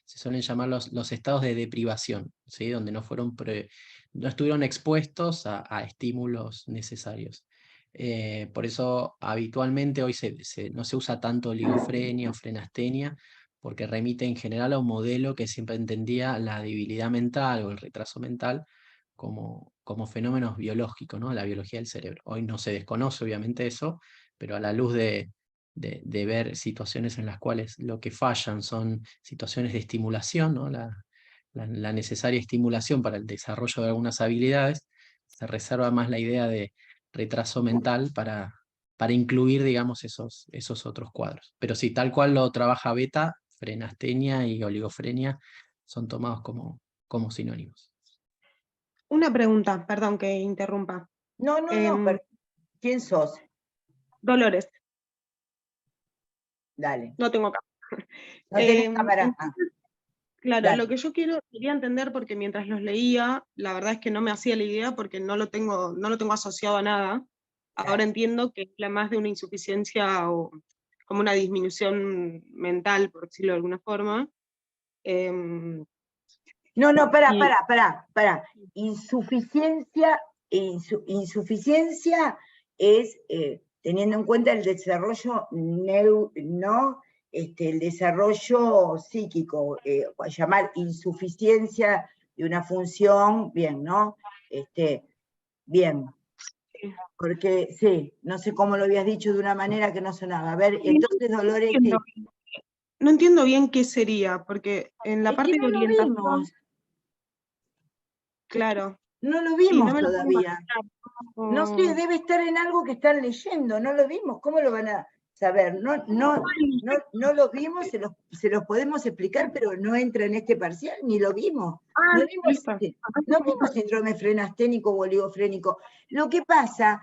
suelen llamar los estados de deprivación, ¿sí? Donde no estuvieron expuestos a estímulos necesarios. Por eso habitualmente hoy no se usa tanto oligofrenia o frenastenia, porque remite en general a un modelo que siempre entendía la debilidad mental o el retraso mental como fenómenos biológicos, ¿no? La biología del cerebro. Hoy no se desconoce obviamente eso, pero a la luz de ver situaciones en las cuales lo que fallan son situaciones de estimulación, ¿no? La necesaria estimulación para el desarrollo de algunas habilidades, se reserva más la idea de retraso mental para incluir, digamos, esos otros cuadros. Pero sí, tal cual lo trabaja Beta, frenastenia y oligofrenia son tomados como sinónimos. Una pregunta, perdón que interrumpa. No, pero ¿quién sos? Dolores, Dale. no tengo cámara. No tenés cámara. Entonces, claro, dale. lo que yo quería entender, porque mientras los leía, la verdad es que no me hacía la idea porque no lo tengo asociado a nada. Ahora entiendo que habla más de una insuficiencia o como una disminución mental, por decirlo de alguna forma. No, pará. Insuficiencia es teniendo en cuenta el desarrollo el desarrollo psíquico, llamar insuficiencia de una función, bien, ¿no? Bien. Porque, sí, no sé cómo lo habías dicho de una manera que no sonaba. A ver, entonces, Dolores, ¿qué? No entiendo bien qué sería, porque en la Es parte que de no lo orientación, vimos. claro, No lo y vimos no me lo puedo todavía. imaginar. No sé, debe estar en algo que están leyendo, no lo vimos, ¿cómo lo van a saber? No lo vimos, se los podemos explicar, pero no entra en este parcial, ni lo vimos. No Listo. vimos síndrome frenasténico o oligofrénico. Lo que pasa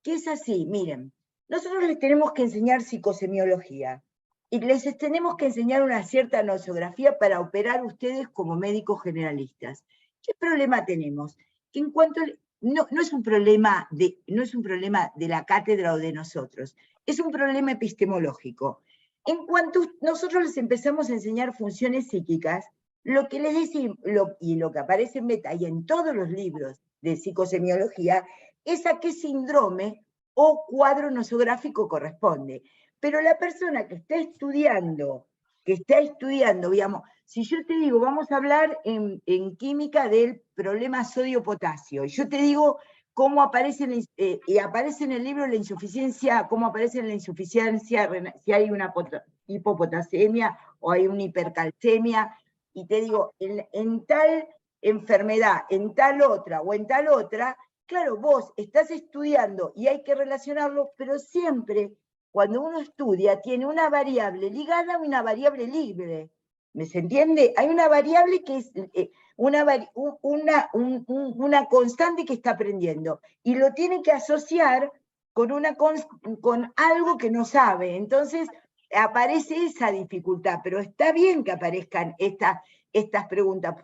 que es así, miren, nosotros les tenemos que enseñar psicosemiología y les tenemos que enseñar una cierta nosografía para operar ustedes como médicos generalistas. ¿Qué problema tenemos? Que en cuanto no es un problema de la cátedra o de nosotros, es un problema epistemológico. En cuanto nosotros les empezamos a enseñar funciones psíquicas, lo que les decimos, y lo que aparece en Beta y en todos los libros de psicosemiología, es a qué síndrome o cuadro nosográfico corresponde. Pero la persona que está estudiando, digamos, si yo te digo, vamos a hablar en química del problema sodio-potasio, y yo te digo cómo aparece, y aparece en el libro la insuficiencia, cómo aparece en la insuficiencia, si hay una hipopotasemia o hay una hipercalcemia, y te digo, en tal enfermedad, en tal otra o en tal otra, claro, vos estás estudiando y hay que relacionarlo, pero siempre cuando uno estudia tiene una variable ligada a una variable libre. ¿Se entiende? Hay una variable que es una constante que está aprendiendo y lo tiene que asociar con algo que no sabe. Entonces aparece esa dificultad, pero está bien que aparezcan estas preguntas,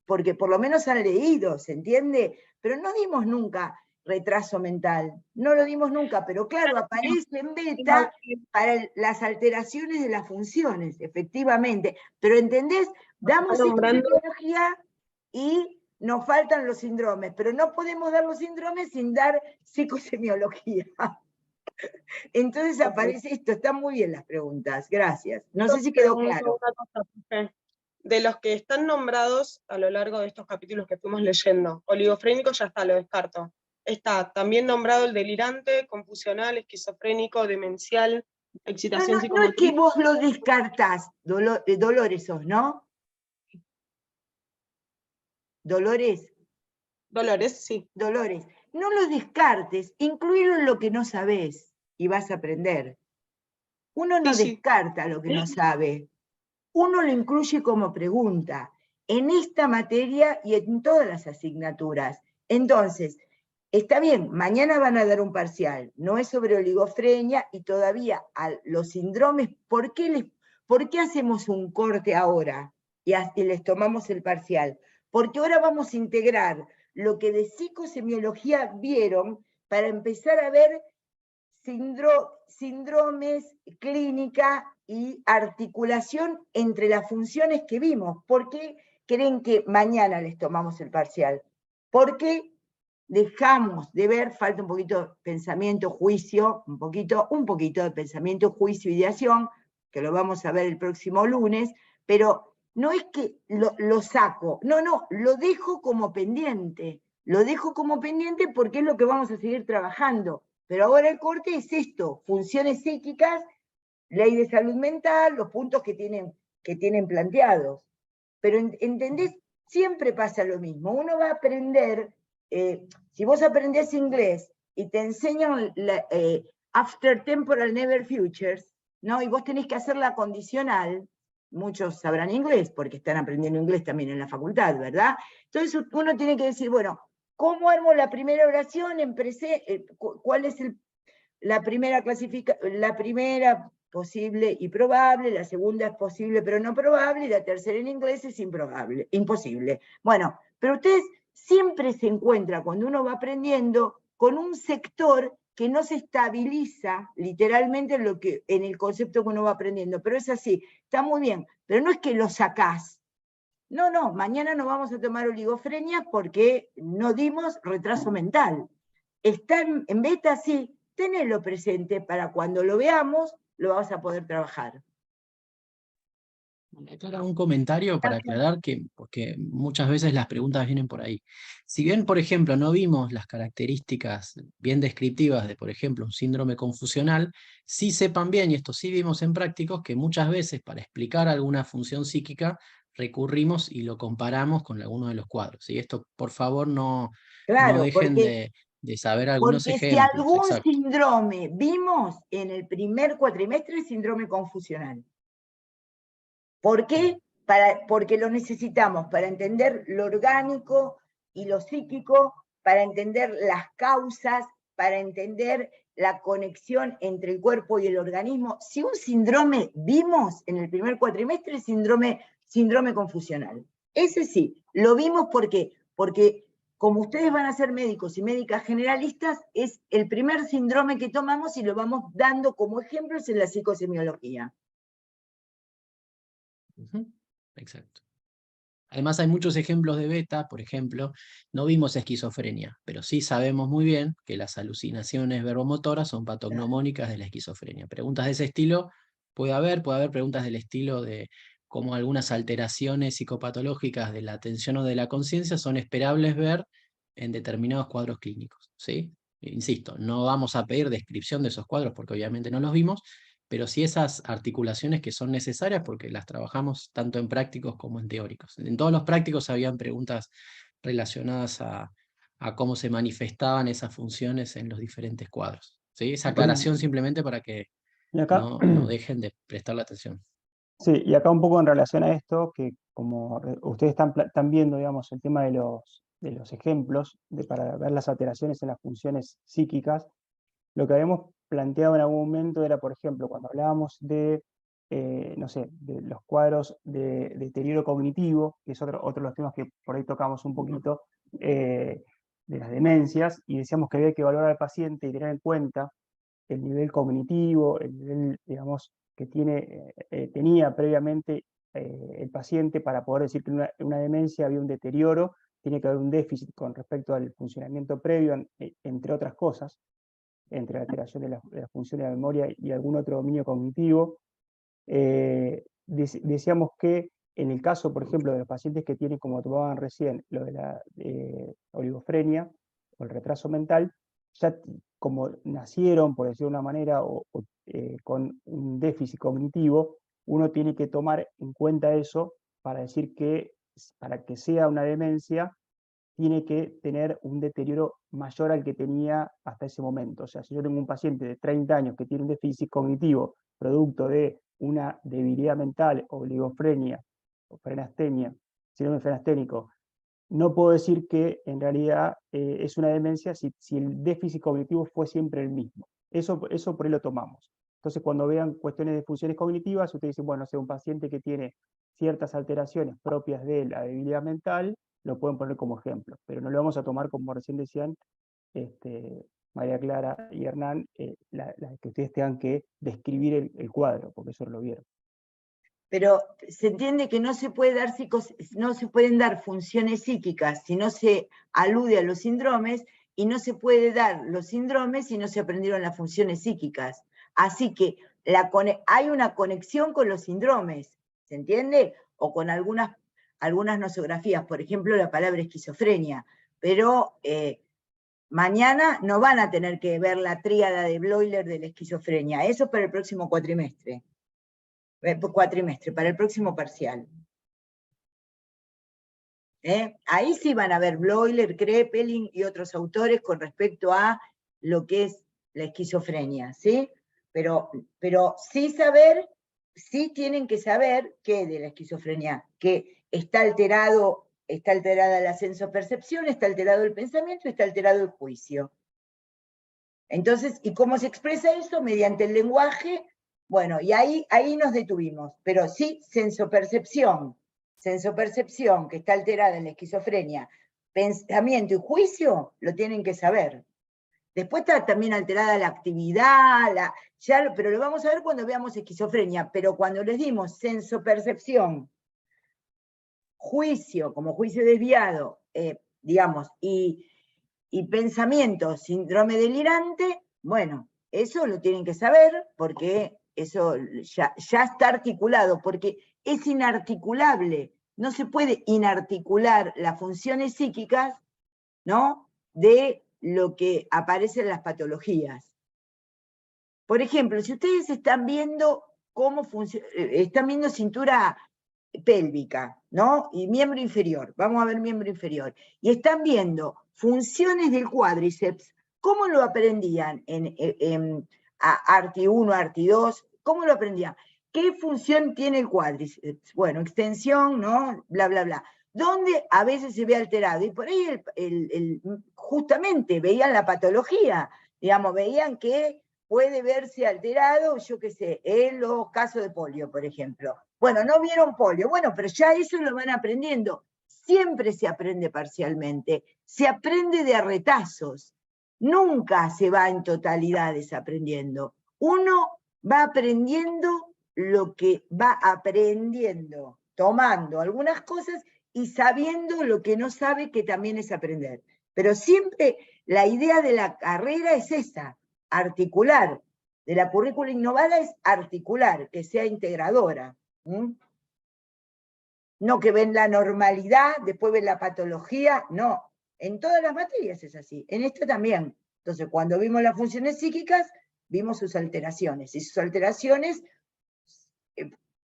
porque por lo menos han leído, ¿se entiende? Pero no dimos nunca retraso mental, no lo dimos nunca, pero claro, aparece en Beta para las alteraciones de las funciones, efectivamente. Pero ¿entendés? Damos psicosemiología y nos faltan los síndromes, pero no podemos dar los síndromes sin dar psicosemiología. Entonces aparece esto, están muy bien las preguntas, gracias. No sé si quedó claro. De los que están nombrados a lo largo de estos capítulos que fuimos leyendo, oligofrénico ya está, lo descarto. Está también nombrado el delirante, confusional, esquizofrénico, demencial, excitación No es psicomotriz. que vos lo descartás, Dolores sos, ¿no? Dolores, sí. Dolores, no lo descartes, incluirlo en lo que no sabés y vas a aprender. Uno no descarta lo que no sabe, uno lo incluye como pregunta en esta materia y en todas las asignaturas. Entonces, está bien, mañana van a dar un parcial, no es sobre oligofrenia y todavía los síndromes, ¿por qué hacemos un corte ahora y les tomamos el parcial? Porque ahora vamos a integrar lo que de psicosemiología vieron para empezar a ver síndromes, clínica y articulación entre las funciones que vimos. ¿Por qué creen que mañana les tomamos el parcial? Porque dejamos de ver, falta un poquito de pensamiento, juicio, un poquito de pensamiento, juicio, ideación, que lo vamos a ver el próximo lunes, pero no es que lo saco, no, lo dejo como pendiente. Lo dejo como pendiente porque es lo que vamos a seguir trabajando. Pero ahora el corte es esto, funciones psíquicas, ley de salud mental, los puntos que tienen planteados. Pero, ¿entendés? Siempre pasa lo mismo. Uno va a aprender, si vos aprendés inglés y te enseñan after temporal never futures, ¿no? Y vos tenés que hacer la condicional, muchos sabrán inglés porque están aprendiendo inglés también en la facultad, ¿verdad? Entonces uno tiene que decir, bueno, ¿cómo armo la primera oración? ¿Cuál es la primera posible y probable, la segunda es posible pero no probable, y la tercera en inglés es imposible. Bueno, pero ustedes siempre se encuentran cuando uno va aprendiendo con un sector que no se estabiliza literalmente en el concepto que uno va aprendiendo, pero es así, está muy bien, pero no es que lo sacás. No, mañana no vamos a tomar oligofrenia porque no dimos retraso mental. Está en Beta, sí, tenelo presente para cuando lo veamos, lo vas a poder trabajar. Clara, un comentario para aclarar que, porque muchas veces las preguntas vienen por ahí. Si bien, por ejemplo, no vimos las características bien descriptivas de, por ejemplo, un síndrome confusional, sí sepan bien, y esto sí vimos en prácticos, que muchas veces para explicar alguna función psíquica recurrimos y lo comparamos con alguno de los cuadros. Y esto, por favor, no Claro, dejen de saber algunos porque si ejemplos. algún Exacto. síndrome vimos en el primer cuatrimestre, es síndrome confusional. ¿Por qué? Porque lo necesitamos para entender lo orgánico y lo psíquico, para entender las causas, para entender la conexión entre el cuerpo y el organismo. Si un síndrome vimos en el primer cuatrimestre, síndrome confusional. Ese sí, lo vimos porque como ustedes van a ser médicos y médicas generalistas, es el primer síndrome que tomamos y lo vamos dando como ejemplos en la psicosemiología. Exacto. Además hay muchos ejemplos de beta, por ejemplo, no vimos esquizofrenia, pero sí sabemos muy bien que las alucinaciones verbomotoras son patognomónicas de la esquizofrenia. Preguntas de ese estilo puede haber preguntas del estilo de cómo algunas alteraciones psicopatológicas de la atención o de la conciencia son esperables ver en determinados cuadros clínicos, ¿sí? Insisto, no vamos a pedir descripción de esos cuadros porque obviamente no los vimos, pero sí esas articulaciones que son necesarias porque las trabajamos tanto en prácticos como en teóricos. En todos los prácticos habían preguntas relacionadas a cómo se manifestaban esas funciones en los diferentes cuadros. ¿Sí? Esa aclaración simplemente para que Y acá, no dejen de prestarle atención. sí, y acá un poco en relación a esto, que como ustedes están viendo, digamos, el tema de los ejemplos, para ver las alteraciones en las funciones psíquicas, lo que habíamos planteado en algún momento era, por ejemplo, cuando hablábamos de, no sé, de los cuadros de deterioro cognitivo, que es otro de los temas que por ahí tocamos un poquito, de las demencias, y decíamos que había que evaluar al paciente y tener en cuenta el nivel cognitivo, el nivel, digamos, que tenía previamente el paciente para poder decir que en una demencia había un deterioro, tiene que haber un déficit con respecto al funcionamiento previo, entre otras cosas, entre la alteración de la función de la memoria y algún otro dominio cognitivo. Decíamos que en el caso, por ejemplo, de los pacientes que tienen, como tomaban recién, lo de la oligofrenia o el retraso mental, ya como nacieron, por decirlo de una manera, con un déficit cognitivo, uno tiene que tomar en cuenta eso para decir que para que sea una demencia, tiene que tener un deterioro mayor al que tenía hasta ese momento. O sea, si yo tengo un paciente de 30 años que tiene un déficit cognitivo producto de una debilidad mental, oligofrenia o frenastenia, síndrome frenasténico, no puedo decir que en realidad es una demencia si el déficit cognitivo fue siempre el mismo. Eso por ahí lo tomamos. Entonces, cuando vean cuestiones de funciones cognitivas, ustedes dicen, bueno, si un paciente que tiene ciertas alteraciones propias de la debilidad mental, lo pueden poner como ejemplo, pero no lo vamos a tomar, como recién decían María Clara y Hernán, la que ustedes tengan que describir el cuadro, porque eso lo vieron. Pero se entiende que no se pueden dar funciones psíquicas si no se alude a los síndromes, y no se puede dar los síndromes si no se aprendieron las funciones psíquicas. Así que hay una conexión con los síndromes, ¿se entiende? O con algunas nosografías, por ejemplo, la palabra esquizofrenia, pero mañana no van a tener que ver la tríada de Bloiler de la esquizofrenia, eso para el próximo cuatrimestre, para el próximo parcial. Ahí sí van a ver Bloiler, Kraepelin y otros autores con respecto a lo que es la esquizofrenia, ¿sí? Pero sí tienen que saber que de la esquizofrenia, que está alterada la sensopercepción, está alterado el pensamiento, está alterado el juicio. Entonces, ¿y cómo se expresa eso? Mediante el lenguaje. Bueno, y ahí nos detuvimos, pero sí, sensopercepción, que está alterada en la esquizofrenia, pensamiento y juicio, lo tienen que saber. Después está también alterada la actividad, pero lo vamos a ver cuando veamos esquizofrenia, pero cuando les dimos sensopercepción, juicio, como juicio desviado, digamos, y pensamiento, síndrome delirante, bueno, eso lo tienen que saber porque eso ya está articulado, porque es inarticulable. No se puede inarticular las funciones psíquicas, ¿no?, de lo que aparece en las patologías. Por ejemplo, si ustedes están viendo cómo funciona, están viendo cintura pélvica, ¿no?, y miembro inferior, vamos a ver miembro inferior, y están viendo funciones del cuádriceps, ¿cómo lo aprendían en ARTI 1, ARTI 2? ¿Cómo lo aprendían? ¿Qué función tiene el cuádriceps? Bueno, extensión, ¿no?, bla, bla, bla. ¿Dónde a veces se ve alterado? Y por ahí justamente veían la patología, digamos, veían que puede verse alterado, yo qué sé, en los casos de polio, por ejemplo. Bueno, no vieron polio, bueno, pero ya eso lo van aprendiendo. Siempre se aprende parcialmente, se aprende de a retazos, nunca se va en totalidades aprendiendo. Uno va aprendiendo lo que va aprendiendo, tomando algunas cosas y sabiendo lo que no sabe, que también es aprender. Pero siempre la idea de la carrera es esa, articular. De la currícula innovada es articular, que sea integradora. No que ven la normalidad, después ven la patología, no. En todas las materias es así, en esta también. Entonces, cuando vimos las funciones psíquicas, vimos sus alteraciones, y sus alteraciones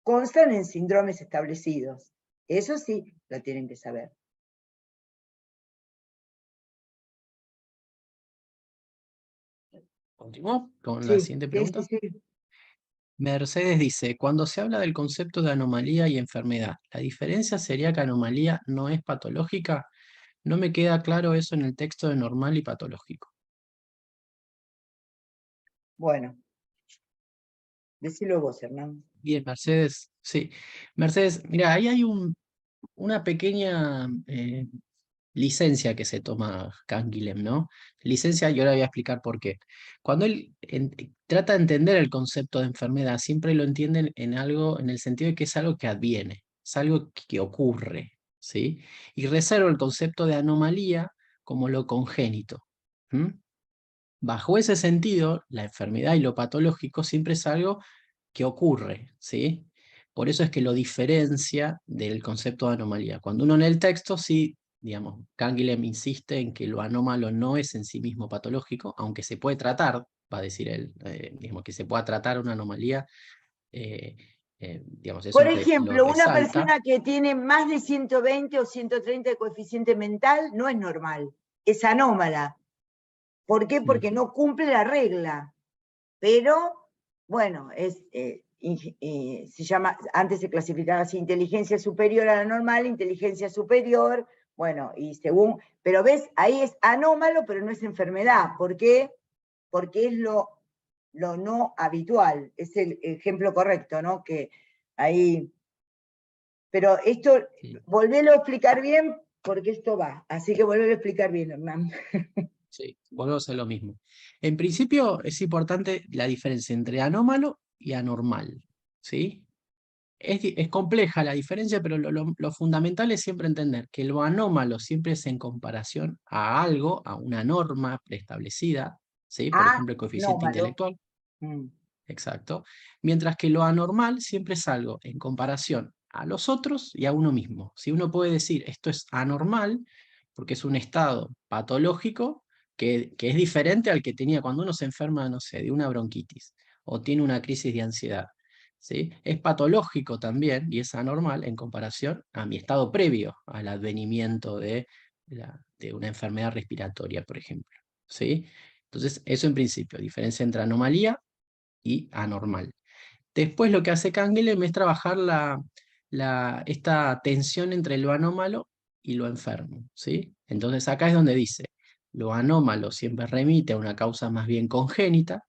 constan en síndromes establecidos. Eso sí, lo tienen que saber. ¿Continúo con la siguiente pregunta? Sí. Mercedes dice, cuando se habla del concepto de anomalía y enfermedad, ¿la diferencia sería que anomalía no es patológica? No me queda claro eso en el texto de normal y patológico. Bueno, decilo vos, Hernán. Bien, Mercedes, sí. Mercedes, mira, ahí hay una pequeña licencia que se toma Canguilhem, ¿no? Licencia, y ahora voy a explicar por qué. Cuando él trata de entender el concepto de enfermedad, siempre lo entienden en algo, en el sentido de que es algo que adviene, es algo que ocurre, ¿sí? Y reserva el concepto de anomalía como lo congénito. Bajo ese sentido, la enfermedad y lo patológico siempre es algo que ocurre, ¿sí? Por eso es que lo diferencia del concepto de anomalía. Cuando uno lee el texto, sí, digamos, Canguilhem insiste en que lo anómalo no es en sí mismo patológico, aunque se puede tratar, va a decir él, digamos, que se pueda tratar una anomalía, digamos, eso Por lo ejemplo, una resalta. persona que tiene más de 120 o 130 de coeficiente mental no es normal, es anómala. ¿Por qué? Porque no cumple la regla. Pero, bueno, se llama, antes se clasificaba así, inteligencia superior a la normal, inteligencia superior, bueno, y según, pero ves, ahí es anómalo, pero no es enfermedad. ¿Por qué? Porque es lo no habitual, es el ejemplo correcto, ¿no? Que ahí, pero esto, volvélo a explicar bien, porque esto va, así que volvélo a explicar bien, Hernán. Sí, vuelvo a hacer lo mismo. En principio es importante la diferencia entre anómalo y anormal, ¿sí? Es compleja la diferencia, pero lo fundamental es siempre entender que lo anómalo siempre es en comparación a algo, a una norma preestablecida, ¿sí? Por ejemplo, el coeficiente intelectual. Exacto. Mientras que lo anormal siempre es algo en comparación a los otros y a uno mismo. Si uno puede decir esto es anormal, porque es un estado patológico que es diferente al que tenía cuando uno se enferma, no sé, de una bronquitis o tiene una crisis de ansiedad. ¿Sí? Es patológico también y es anormal en comparación a mi estado previo al advenimiento de una enfermedad respiratoria, por ejemplo. ¿Sí? Entonces, eso en principio, diferencia entre anomalía y anormal. Después lo que hace Canguilhem es trabajar esta tensión entre lo anómalo y lo enfermo, ¿sí? Entonces acá es donde dice, lo anómalo siempre remite a una causa más bien congénita,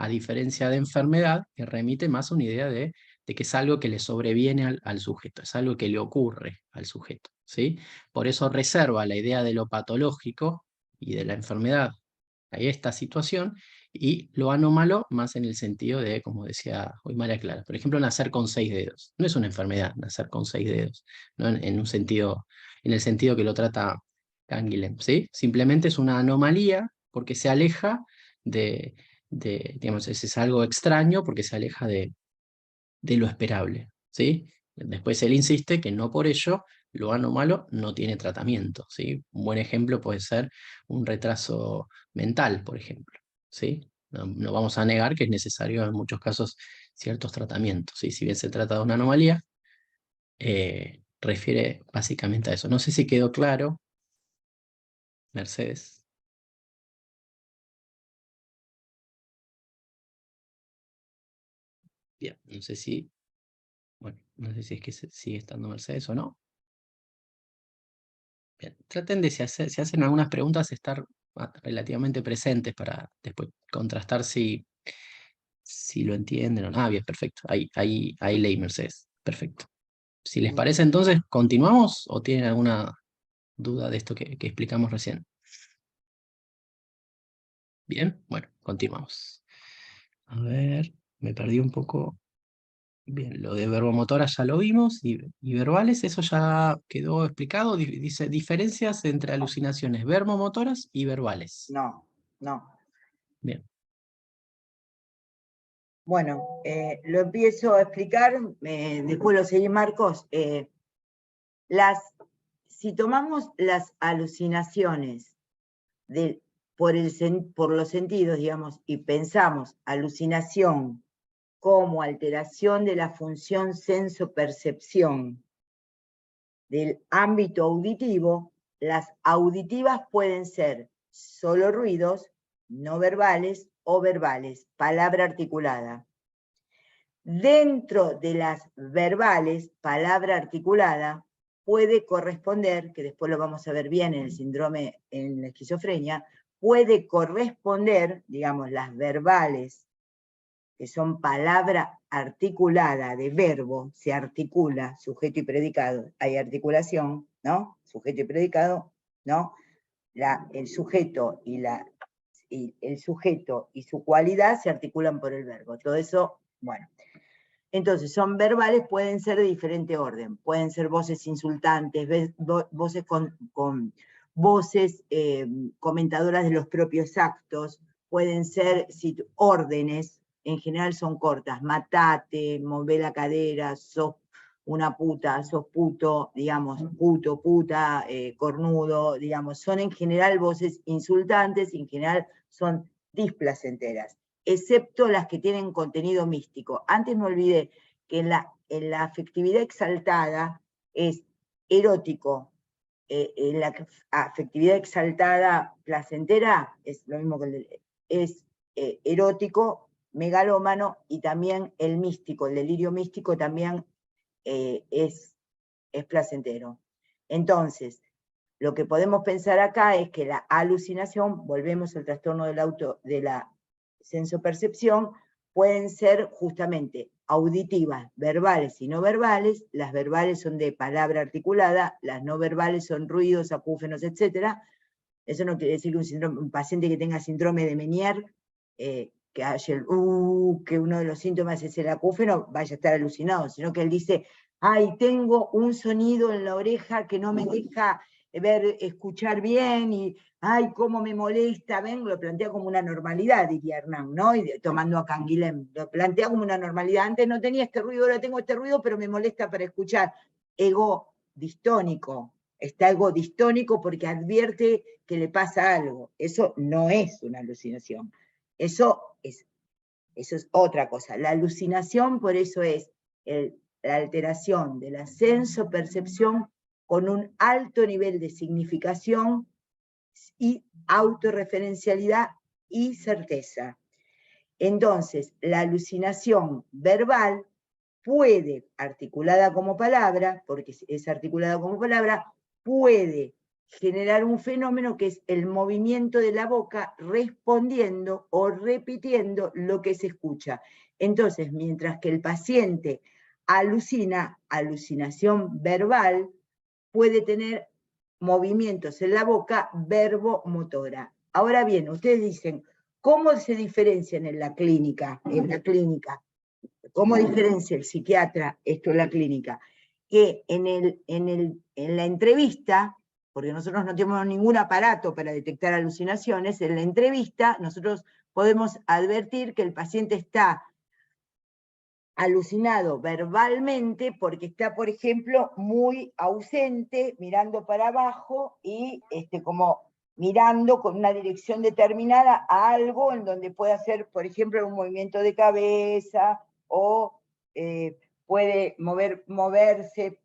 a diferencia de enfermedad, que remite más a una idea de que es algo que le sobreviene al sujeto, es algo que le ocurre al sujeto, ¿sí? Por eso reserva la idea de lo patológico y de la enfermedad a esta situación, y lo anómalo más en el sentido de, como decía hoy María Clara, por ejemplo, nacer con 6 dedos. No es una enfermedad nacer con 6 dedos, ¿no? En el sentido que lo trata Canguilhem, ¿sí? Simplemente es una anomalía porque se aleja digamos, es algo extraño porque se aleja de lo esperable, ¿sí? Después él insiste que no por ello lo anómalo no tiene tratamiento, ¿sí? Un buen ejemplo puede ser un retraso mental, por ejemplo, ¿sí? No vamos a negar que es necesario en muchos casos ciertos tratamientos, ¿sí? Si bien se trata de una anomalía, refiere básicamente a eso. No sé si quedó claro, Mercedes. Bien, no sé si, bueno, no sé si es que sigue estando Mercedes o no. Bien, traten de, si hacen algunas preguntas, estar relativamente presentes para después contrastar si lo entienden o no. Ah, bien, perfecto. Ahí leí Mercedes. Perfecto. Si les parece, entonces, ¿continuamos o tienen alguna duda de esto que explicamos recién? Bien, bueno, continuamos. A ver, me perdí un poco. Bien, lo de verbomotoras ya lo vimos y verbales, eso ya quedó explicado. Dice diferencias entre alucinaciones verbomotoras y verbales. No, no. Bien. Bueno, lo empiezo a explicar, después lo seguí Marcos. Si tomamos las alucinaciones por los sentidos, digamos, y pensamos alucinación como alteración de la función senso-percepción del ámbito auditivo, las auditivas pueden ser solo ruidos, no verbales o verbales, palabra articulada. Dentro de las verbales, palabra articulada, puede corresponder, que después lo vamos a ver bien en el síndrome, en la esquizofrenia, puede corresponder, digamos, las verbales, que son palabra articulada de verbo, se articula, sujeto y predicado, hay articulación, ¿no? Sujeto y predicado, ¿no? El sujeto y el sujeto y su cualidad se articulan por el verbo. Todo eso, bueno. Entonces, son verbales, pueden ser de diferente orden. Pueden ser voces insultantes, voces con voces comentadoras de los propios actos, pueden ser órdenes, en general son cortas, matate, mové la cadera, sos una puta, sos puto, digamos, puto, puta, cornudo, digamos, son en general voces insultantes, y en general son displacenteras, excepto las que tienen contenido místico. Antes me olvidé que en la afectividad exaltada es erótico, en la afectividad exaltada placentera es lo mismo que es erótico, megalómano, y también el místico, el delirio místico también es placentero. Entonces, lo que podemos pensar acá es que la alucinación, volvemos al trastorno de la sensopercepción, pueden ser justamente auditivas, verbales y no verbales. Las verbales son de palabra articulada, las no verbales son ruidos, acúfenos, etc. Eso no quiere decir que un paciente que tenga síndrome de Meniere, que haya que uno de los síntomas es el acúfeno, vaya a estar alucinado, sino que él dice, ay, tengo un sonido en la oreja que no me deja escuchar bien, y ay, cómo me molesta, ven, lo plantea como una normalidad, diría Hernán, ¿no? Y tomando a Canguilhem, lo plantea como una normalidad. Antes no tenía este ruido, ahora tengo este ruido, pero me molesta para escuchar. Ego distónico, está ego distónico porque advierte que le pasa algo. Eso no es una alucinación. Eso es otra cosa. La alucinación, por eso es la alteración de la sensopercepción con un alto nivel de significación y autorreferencialidad y certeza. Entonces, la alucinación verbal puede, articulada como palabra, porque es articulada como palabra, puede generar un fenómeno que es el movimiento de la boca respondiendo o repitiendo lo que se escucha. Entonces, mientras que el paciente alucina, alucinación verbal, puede tener movimientos en la boca verbomotora. Ahora bien, ustedes dicen, ¿cómo se diferencian en la clínica? ¿Cómo diferencia el psiquiatra esto en la clínica? Que en la entrevista, porque nosotros no tenemos ningún aparato para detectar alucinaciones, en la entrevista nosotros podemos advertir que el paciente está alucinado verbalmente porque está, por ejemplo, muy ausente, mirando para abajo y como mirando con una dirección determinada a algo en donde puede hacer, por ejemplo, un movimiento de cabeza o puede moverse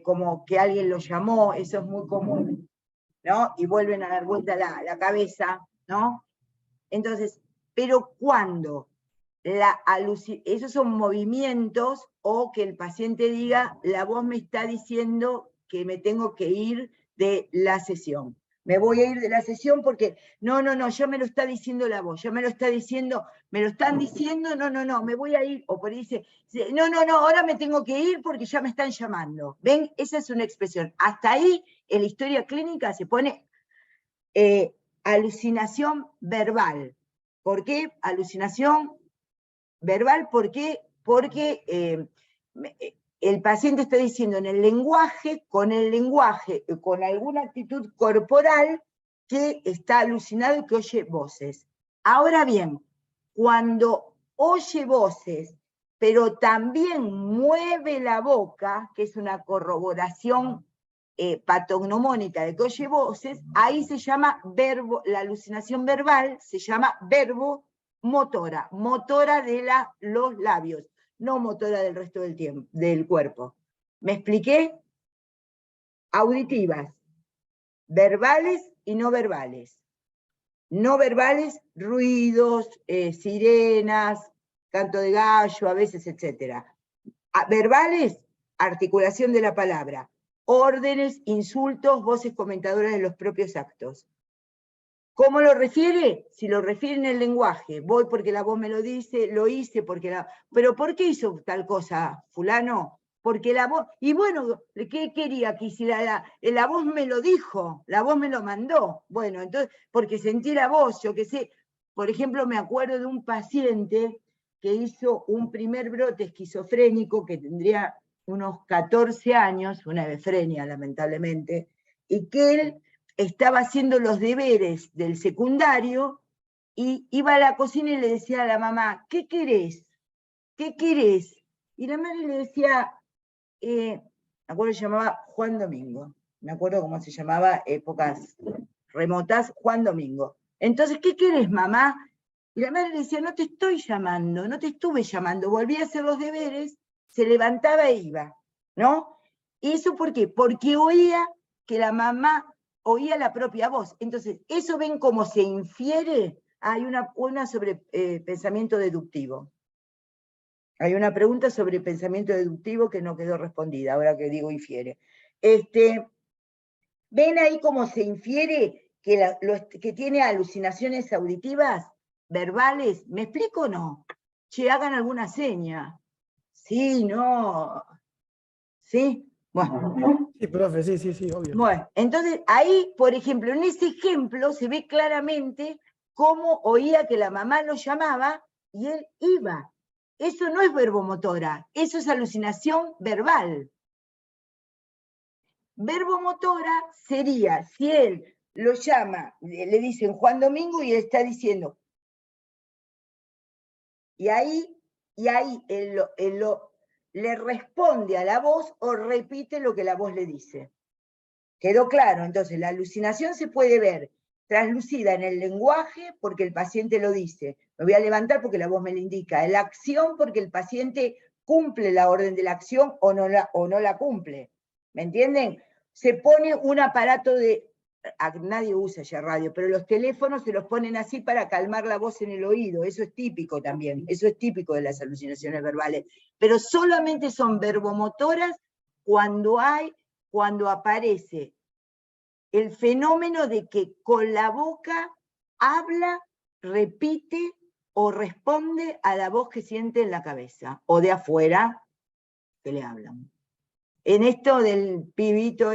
como que alguien lo llamó, eso es muy común, ¿no? Y vuelven a dar vuelta la cabeza, ¿no? Entonces, pero cuando esos son movimientos, o que el paciente diga, la voz me está diciendo que me tengo que ir de la sesión. Me voy a ir de la sesión porque, no, ya me lo está diciendo la voz, ya me lo está diciendo, me lo están diciendo, no, me voy a ir, o por ahí dice, no, ahora me tengo que ir porque ya me están llamando. ¿Ven? Esa es una expresión. Hasta ahí, en la historia clínica se pone alucinación verbal. ¿Por qué? Alucinación verbal, ¿por qué? Porque el paciente está diciendo en el lenguaje, con alguna actitud corporal, que está alucinado y que oye voces. Ahora bien, cuando oye voces, pero también mueve la boca, que es una corroboración patognomónica de que oye voces, ahí se llama la alucinación verbal se llama verbomotora, motora de los labios, no motora del resto del cuerpo. ¿Me expliqué? Auditivas, verbales y no verbales. No verbales, ruidos, sirenas, canto de gallo, a veces, etc. Verbales, articulación de la palabra, órdenes, insultos, voces comentadoras de los propios actos. ¿Cómo lo refiere? Si lo refiere en el lenguaje, voy porque la voz me lo dice, lo hice porque la... ¿Pero por qué hizo tal cosa, fulano? Porque la voz... Y bueno, ¿qué quería que hiciera? La voz me lo dijo, la voz me lo mandó. Bueno, entonces, porque sentí la voz, yo qué sé. Por ejemplo, me acuerdo de un paciente que hizo un primer brote esquizofrénico, que tendría unos 14 años, una hebefrenia, lamentablemente, y que él estaba haciendo los deberes del secundario y iba a la cocina y le decía a la mamá, ¿qué querés? ¿Qué querés? Y la madre le decía, me acuerdo que se llamaba Juan Domingo, me acuerdo cómo se llamaba, épocas remotas, Juan Domingo. Entonces, ¿qué querés, mamá? Y la madre le decía, no te estoy llamando, no te estuve llamando, volví a hacer los deberes, se levantaba e iba, ¿no? ¿Y eso por qué? Porque oía que la mamá oía la propia voz. Entonces, eso ven cómo se infiere. Hay una sobre pensamiento deductivo. Hay una pregunta sobre pensamiento deductivo que no quedó respondida, ahora que digo infiere. ¿Ven ahí cómo se infiere que tiene alucinaciones auditivas, verbales? ¿Me explico o no? Che, hagan alguna seña. Sí, no. ¿Sí? Bueno. Sí, profe, sí, obvio. Bueno, entonces ahí, por ejemplo, en ese ejemplo se ve claramente cómo oía que la mamá lo llamaba y él iba. Eso no es verbomotora, eso es alucinación verbal. Verbomotora sería, si él lo llama, le dicen Juan Domingo y él está diciendo, y ahí él le responde a la voz o repite lo que la voz le dice. ¿Quedó claro? Entonces, la alucinación se puede ver traslucida en el lenguaje porque el paciente lo dice. Me voy a levantar porque la voz me lo indica. En la acción porque el paciente cumple la orden de la acción o no la cumple. ¿Me entienden? Se pone un aparato de... Nadie usa ya radio, pero los teléfonos se los ponen así para calmar la voz en el oído. Eso es típico también. Eso es típico de las alucinaciones verbales. Pero solamente son verbomotoras cuando aparece el fenómeno de que con la boca habla, repite o responde a la voz que siente en la cabeza, o de afuera que le hablan. En esto del pibito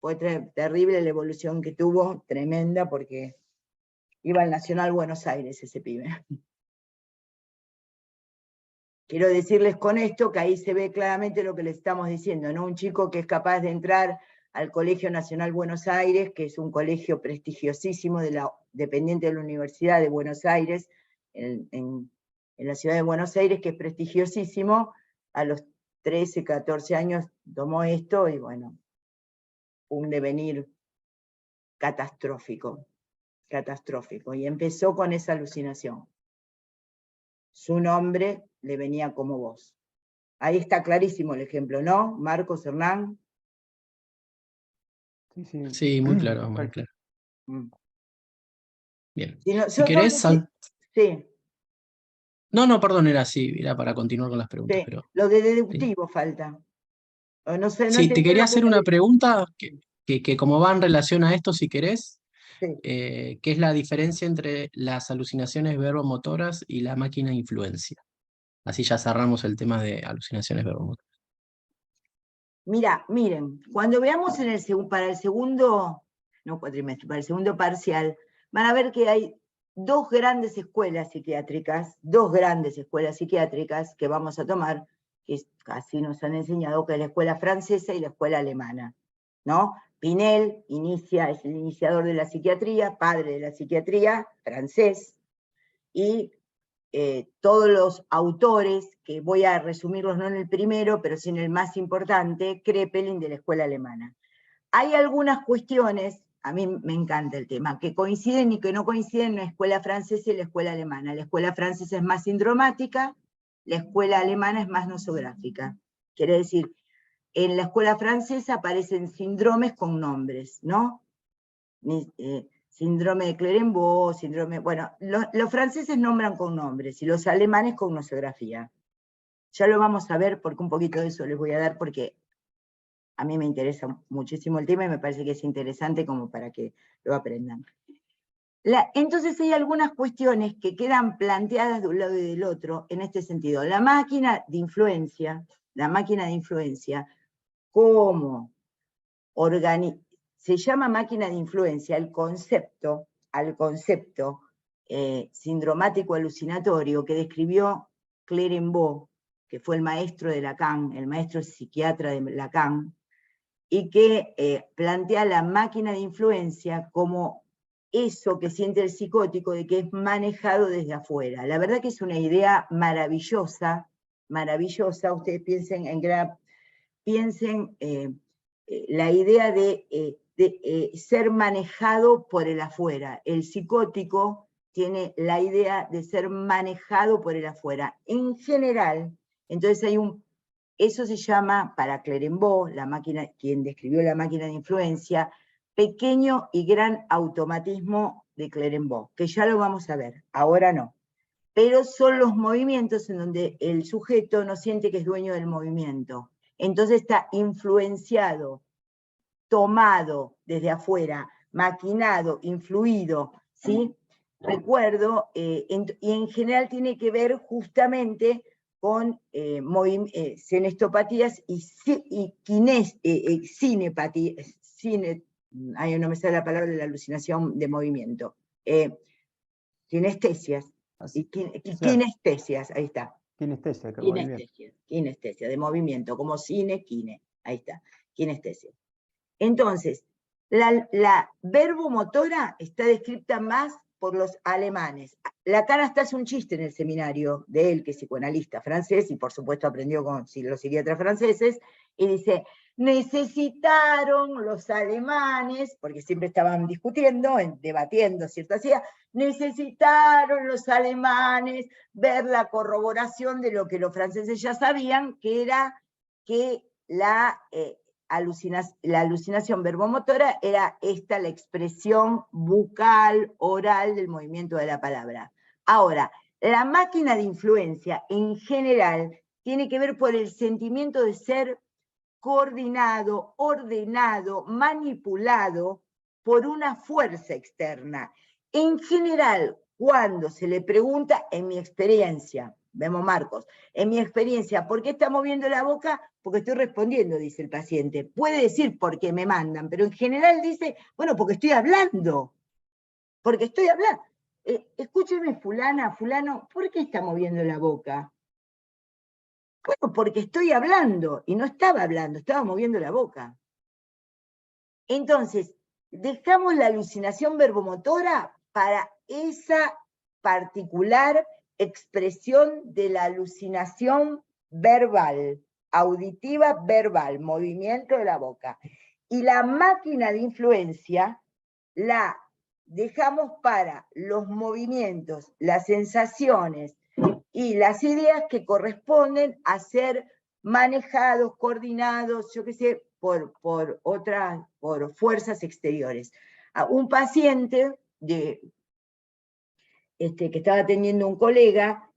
fue terrible la evolución que tuvo, tremenda, porque iba al Nacional Buenos Aires ese pibe. Quiero decirles con esto que ahí se ve claramente lo que les estamos diciendo, ¿no? Un chico que es capaz de entrar al Colegio Nacional Buenos Aires, que es un colegio prestigiosísimo dependiente de la Universidad de Buenos Aires, en en la ciudad de Buenos Aires, que es prestigiosísimo, a los 13, 14 años tomó esto y bueno, un devenir catastrófico, y empezó con esa alucinación. Su nombre le venía como voz. Ahí está clarísimo el ejemplo, ¿no? Marcos, Hernán. Sí, sí. Sí, muy claro, muy Perfecto. claro. Bien. Si, no, Si querés, sí, no, perdón, era para continuar con las preguntas, sí, pero lo de sí. deductivo falta. O no sé, no Sí, te entendí quería lo que hacer me una dijo. pregunta que como va en relación a esto, si querés, Sí. ¿qué es la diferencia entre las alucinaciones verbomotoras y la máquina de influencia? Así ya cerramos el tema de alucinaciones verbomotoras. Mira, miren, cuando veamos para el segundo, no cuatrimestre, para el segundo parcial, van a ver que hay dos grandes escuelas psiquiátricas que vamos a tomar, que casi nos han enseñado, que es la escuela francesa y la escuela alemana, ¿no? Pinel es el iniciador de la psiquiatría, padre de la psiquiatría, francés, y todos los autores, que voy a resumirlos no en el primero, pero sí en el más importante, Kraepelin de la escuela alemana. Hay algunas cuestiones, a mí me encanta el tema, que coinciden y que no coinciden en la escuela francesa y la escuela alemana. La escuela francesa es más sindromática, la escuela alemana es más nosográfica. Quiere decir, en la escuela francesa aparecen síndromes con nombres, ¿no? Síndrome de Clerembault, bueno, los franceses nombran con nombres y los alemanes con nosografía. Ya lo vamos a ver porque un poquito de eso les voy a dar porque a mí me interesa muchísimo el tema y me parece que es interesante como para que lo aprendan. Entonces hay algunas cuestiones que quedan planteadas de un lado y del otro en este sentido. La máquina de influencia, ¿cómo se llama máquina de influencia al concepto sindromático alucinatorio que describió Clerembault, que fue el maestro de Lacan, el maestro psiquiatra de Lacan, y que plantea la máquina de influencia como eso que siente el psicótico de que es manejado desde afuera. La verdad que es una idea maravillosa, ustedes piensen la idea de ser manejado por el afuera. El psicótico tiene la idea de ser manejado por el afuera. En general, entonces eso se llama, para Clerembault, quien describió la máquina de influencia, pequeño y gran automatismo de Clerembault, que ya lo vamos a ver, ahora no. Pero son los movimientos en donde el sujeto no siente que es dueño del movimiento. Entonces está influenciado, tomado desde afuera, maquinado, influido, ¿sí? Recuerdo, y en general tiene que ver justamente con senestopatías y cinepatías, no me sale la palabra de la alucinación de movimiento, sinestesias, y kinestesias, ahí está. Kinestesia, de movimiento, como cine, kine, ahí está, kinestesia. Entonces, la verbomotora está descrita más por los alemanes. Lacan hasta hace un chiste en el seminario de él, que es psicoanalista francés, y por supuesto aprendió con los psiquiatras franceses, y dice, necesitaron los alemanes, porque siempre estaban discutiendo, debatiendo ciertas ideas, necesitaron los alemanes ver la corroboración de lo que los franceses ya sabían, que era que la alucinación verbomotora era esta, la expresión bucal, oral del movimiento de la palabra. Ahora, la máquina de influencia en general tiene que ver por el sentimiento de ser coordinado, ordenado, manipulado por una fuerza externa. En general, cuando se le pregunta, en mi experiencia, vemos Marcos, en mi experiencia, ¿por qué está moviendo la boca? Porque estoy respondiendo, dice el paciente. Puede decir por qué me mandan, pero en general dice, bueno, porque estoy hablando. Porque estoy hablando. Escúcheme, fulano, ¿por qué está moviendo la boca? Bueno, porque estoy hablando, y no estaba hablando, estaba moviendo la boca. Entonces, dejamos la alucinación verbomotora para esa particular expresión de la alucinación verbal, auditiva verbal, movimiento de la boca. Y la máquina de influencia la dejamos para los movimientos, las sensaciones y las ideas que corresponden a ser manejados, coordinados, yo qué sé, por fuerzas exteriores. A un paciente que estaba atendiendo un colega,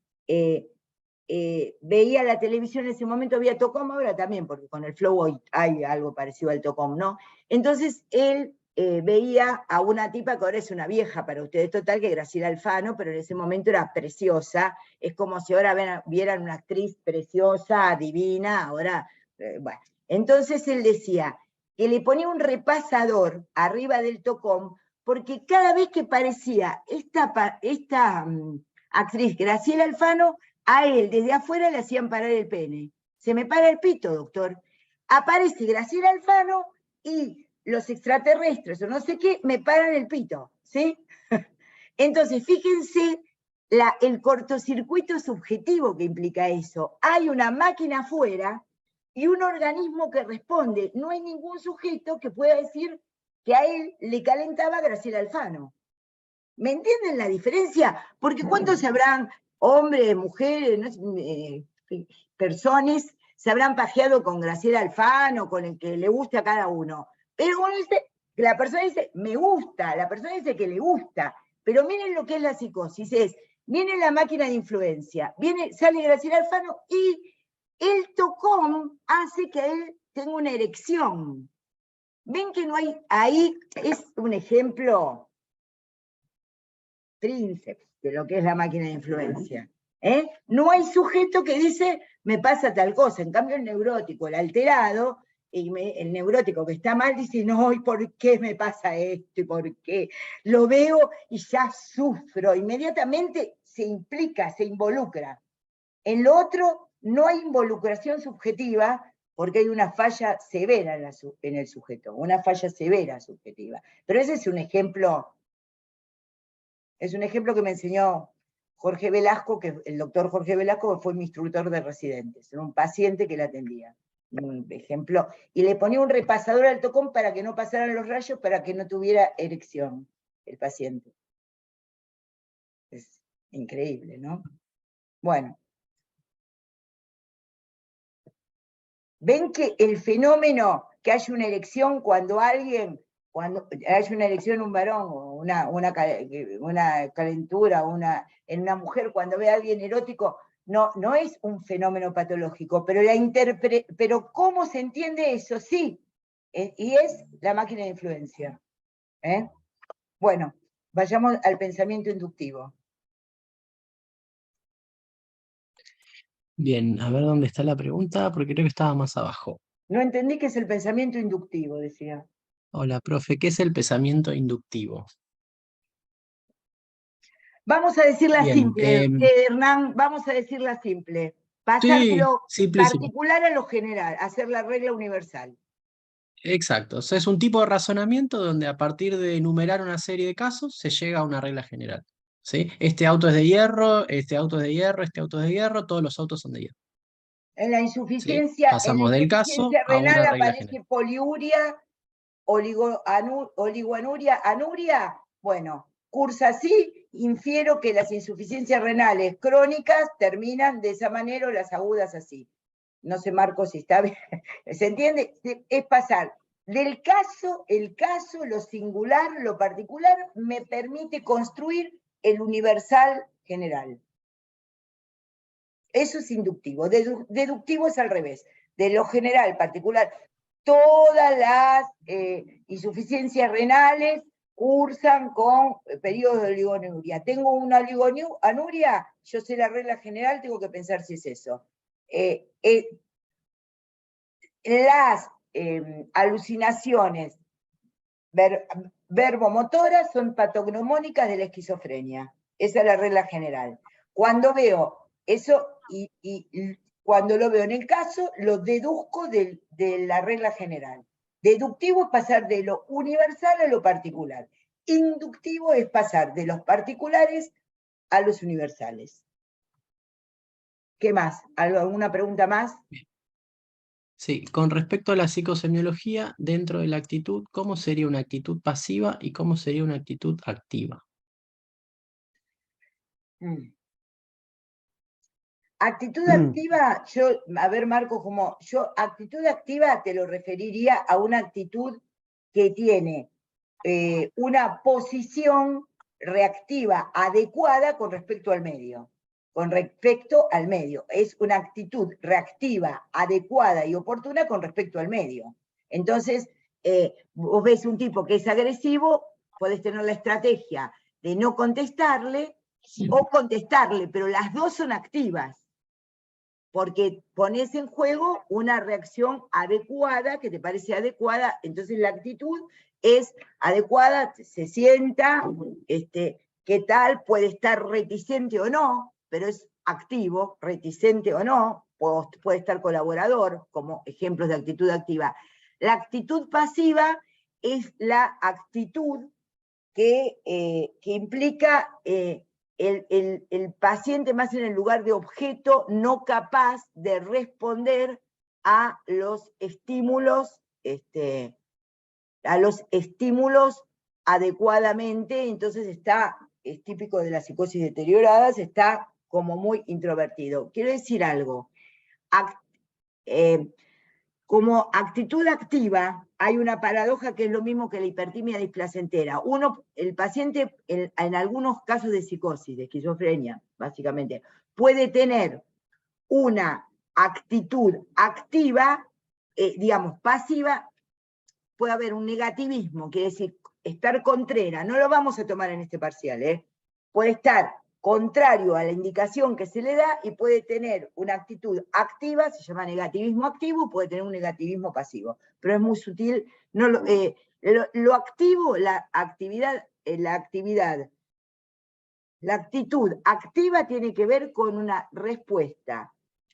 veía la televisión en ese momento, había Tocom, ahora también, porque con el Flow hoy hay algo parecido al Tocom, ¿no? Entonces él veía a una tipa que ahora es una vieja para ustedes, total, que Graciela Alfano, pero en ese momento era preciosa, es como si ahora vieran una actriz preciosa, divina, ahora, bueno. Entonces él decía que le ponía un repasador arriba del Tocom, porque cada vez que parecía esta actriz Graciela Alfano, a él desde afuera le hacían parar el pene. Se me para el pito, doctor. Aparece Graciela Alfano y los extraterrestres o no sé qué me paran el pito, ¿sí? Entonces, fíjense el cortocircuito subjetivo que implica eso. Hay una máquina afuera y un organismo que responde. No hay ningún sujeto que pueda decir que a él le calentaba a Graciela Alfano. ¿Me entienden la diferencia? Porque ¿cuántos sabrán, hombres, mujeres, personas, se habrán pajeado con Graciela Alfano, con el que le guste a cada uno? Pero uno dice, la persona dice, me gusta, la persona dice que le gusta, pero miren lo que es la psicosis, viene la máquina de influencia, sale Graciela Alfano y el Tocom hace que él tenga una erección. ¿Ven que no hay, ahí es un ejemplo príncipe de lo que es la máquina de influencia? No hay sujeto que dice, me pasa tal cosa, en cambio el neurótico, el alterado, el neurótico que está mal dice, no, ¿y por qué me pasa esto? ¿Y por qué? Lo veo y ya sufro, inmediatamente se implica, se involucra. En lo otro no hay involucración subjetiva, porque hay una falla severa en el sujeto, una falla severa subjetiva. Pero ese es un ejemplo que me enseñó Jorge Velasco, el doctor Jorge Velasco, que fue mi instructor de residentes, era un paciente que le atendía. Un ejemplo, y le ponía un repasador al Tocom para que no pasaran los rayos, para que no tuviera erección el paciente. Es increíble, ¿no? Bueno. ¿Ven que el fenómeno que haya una erección cuando hay una erección en un varón, o una calentura en una mujer, cuando ve a alguien erótico, no es un fenómeno patológico, pero ¿cómo se entiende eso? Sí, y es la máquina de influencia. Bueno, vayamos al pensamiento inductivo. Bien, a ver dónde está la pregunta, porque creo que estaba más abajo. No entendí qué es el pensamiento inductivo, decía. Hola, profe, ¿qué es el pensamiento inductivo? Vamos a decirla Bien, simple, Hernán, vamos a decirla simple. Pasar de lo simplísimo. particular a lo general, hacer la regla universal. Exacto, o sea, es un tipo de razonamiento donde a partir de enumerar una serie de casos se llega a una regla general. ¿Sí? Este auto es de hierro, este auto es de hierro, este auto es de hierro, todos los autos son de hierro. En la ¿Sí? insuficiencia, Pasamos del caso a renal una regla aparece general. poliuria, oligoanuria, anuria. Bueno, cursa así, infiero que las insuficiencias renales crónicas terminan de esa manera o las agudas así. No sé, Marco, si está bien. ¿Se entiende? Es pasar del caso, lo singular, lo particular, me permite construir el universal general. Eso es inductivo. Deductivo es al revés. De lo general, particular. Todas las insuficiencias renales cursan con periodos de oligoanuria. Tengo una oligoanuria, yo sé la regla general, tengo que pensar si es eso. Las alucinaciones verbomotoras son patognomónicas de la esquizofrenia. Esa es la regla general. Cuando veo eso, y cuando lo veo en el caso, lo deduzco de la regla general. Deductivo es pasar de lo universal a lo particular. Inductivo es pasar de los particulares a los universales. ¿Qué más? ¿Alguna pregunta más? Sí, con respecto a la psicosemiología, dentro de la actitud, ¿cómo sería una actitud pasiva y cómo sería una actitud activa? Actitud activa, a ver Marco, actitud activa te lo referiría a una actitud que tiene una posición reactiva adecuada con respecto al medio. Es una actitud reactiva, adecuada y oportuna con respecto al medio. Entonces, vos ves un tipo que es agresivo, podés tener la estrategia de no contestarle o contestarle, pero las dos son activas, porque pones en juego una reacción adecuada, que te parece adecuada, entonces la actitud es adecuada, se sienta, qué tal, puede estar reticente o no, pero es activo, reticente o no, puede estar colaborador, como ejemplos de actitud activa. La actitud pasiva es la actitud que implica el paciente más en el lugar de objeto, no capaz de responder a los estímulos, adecuadamente, entonces es típico de las psicosis deterioradas, está como muy introvertido. Quiero decir algo, como actitud activa, hay una paradoja que es lo mismo que la hipertimia displacentera. El paciente, en algunos casos de psicosis, de esquizofrenia, básicamente, puede tener una actitud activa, digamos, pasiva, puede haber un negativismo, quiere decir, estar contrera, no lo vamos a tomar en este parcial, puede estar contrario a la indicación que se le da y puede tener una actitud activa, se llama negativismo activo, puede tener un negativismo pasivo, pero es muy sutil. No lo activo, la actitud activa tiene que ver con una respuesta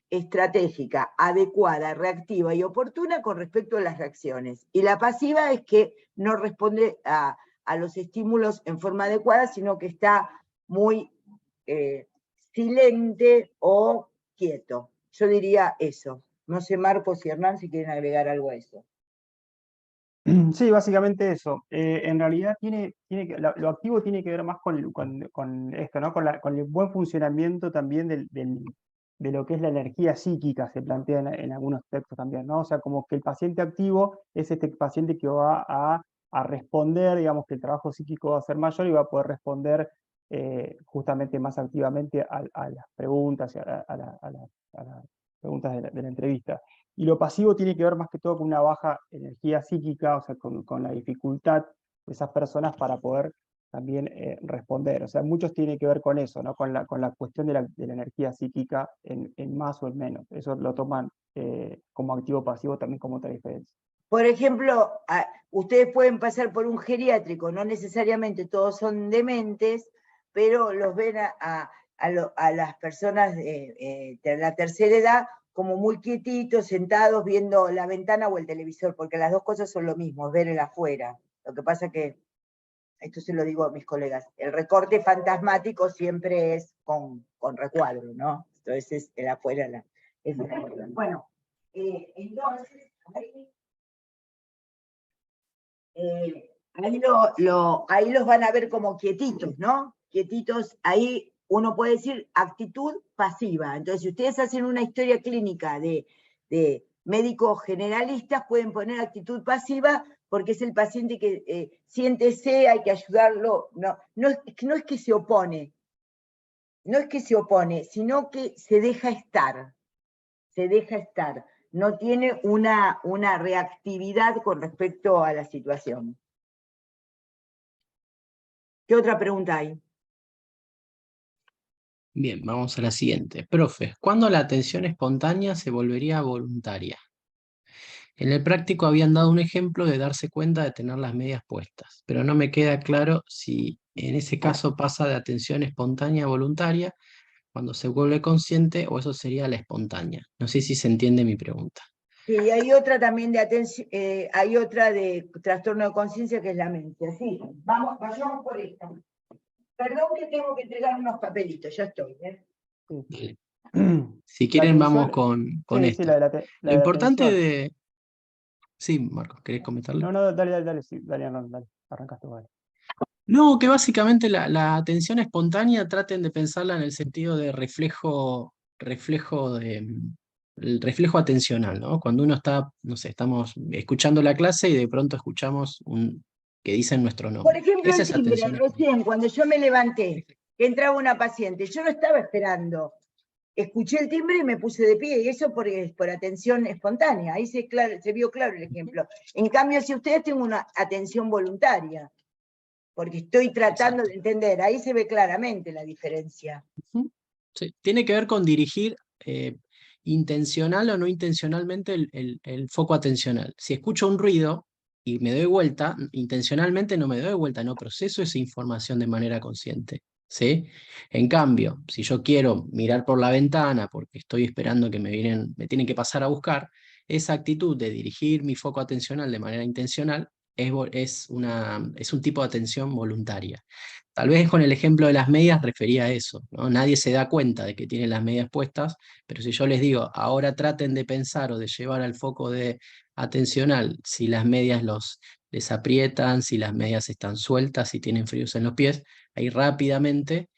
estratégica, adecuada, reactiva y oportuna con respecto a las reacciones. Y la pasiva es que no responde a los estímulos en forma adecuada, sino que está muy silente o quieto. Yo diría eso. No sé, Marcos y Hernán, si quieren agregar algo a eso. Sí, básicamente eso. En realidad lo activo tiene que ver más con esto, ¿no? Con el buen funcionamiento también de lo que es la energía psíquica, se plantea en algunos textos también, ¿no? O sea, como que el paciente activo es este paciente que va a responder, digamos que el trabajo psíquico va a ser mayor y va a poder responder justamente más activamente a las preguntas, a las preguntas de la entrevista. Y lo pasivo tiene que ver más que todo con una baja energía psíquica, o sea, con la dificultad de esas personas para poder también responder. O sea, muchos tiene que ver con eso, ¿no? Con la cuestión de la energía psíquica en más o en menos. Eso lo toman como activo pasivo también como otra diferencia. Por ejemplo, ustedes pueden pasar por un geriátrico, no necesariamente todos son dementes, pero los ven a las personas de la tercera edad como muy quietitos, sentados, viendo la ventana o el televisor, porque las dos cosas son lo mismo, ver el afuera. Lo que pasa que, esto se lo digo a mis colegas, el recorte fantasmático siempre es con recuadro, ¿no? Entonces el afuera es el afuera. Bueno, entonces, ahí los van a ver como quietitos, ¿no? Quietitos, ahí uno puede decir actitud pasiva. Entonces, si ustedes hacen una historia clínica de médicos generalistas, pueden poner actitud pasiva porque es el paciente que siéntese, hay que ayudarlo. No es que se opone, sino que se deja estar. No tiene una reactividad con respecto a la situación. ¿Qué otra pregunta hay? Bien, vamos a la siguiente. Profe, ¿cuándo la atención espontánea se volvería voluntaria? En el práctico habían dado un ejemplo de darse cuenta de tener las medias puestas, pero no me queda claro si en ese caso pasa de atención espontánea a voluntaria cuando se vuelve consciente o eso sería la espontánea. No sé si se entiende mi pregunta. Sí, hay otra también de atención, hay otra de trastorno de conciencia que es la mente. Sí, vayamos por esta. Perdón que tengo que entregar unos papelitos, ya estoy. Vale. Si quieren, vamos con Sí, esta. la de la Lo importante atención. de... Sí, Marcos, ¿querés comentarlo? No, dale, sí, dale, arrancaste, vale. No, que básicamente la atención espontánea traten de pensarla en el sentido de el reflejo atencional, ¿no? Cuando uno está, no sé, estamos escuchando la clase y de pronto escuchamos que dicen nuestro Por nombre. ejemplo, Esa el es timbre, atención espontánea. recién, cuando yo me levanté, que entraba una paciente, yo no estaba esperando. Escuché el timbre y me puse de pie, y eso por atención espontánea. Ahí se vio claro el ejemplo. En cambio, si ustedes tienen una atención voluntaria, porque estoy tratando Exacto. de entender, ahí se ve claramente la diferencia. Ujú. Sí, tiene que ver con dirigir intencional o no intencionalmente el foco atencional. Si escucho un ruido y me doy vuelta, intencionalmente no me doy vuelta, no proceso esa información de manera consciente. ¿Sí? En cambio, si yo quiero mirar por la ventana porque estoy esperando que me tienen que pasar a buscar, esa actitud de dirigir mi foco atencional de manera intencional es un tipo de atención voluntaria. Tal vez con el ejemplo de las medias refería a eso, ¿no? Nadie se da cuenta de que tienen las medias puestas, pero si yo les digo, ahora traten de pensar o de llevar al foco de atencional si las medias les aprietan, si las medias están sueltas, si tienen fríos en los pies, ahí rápidamente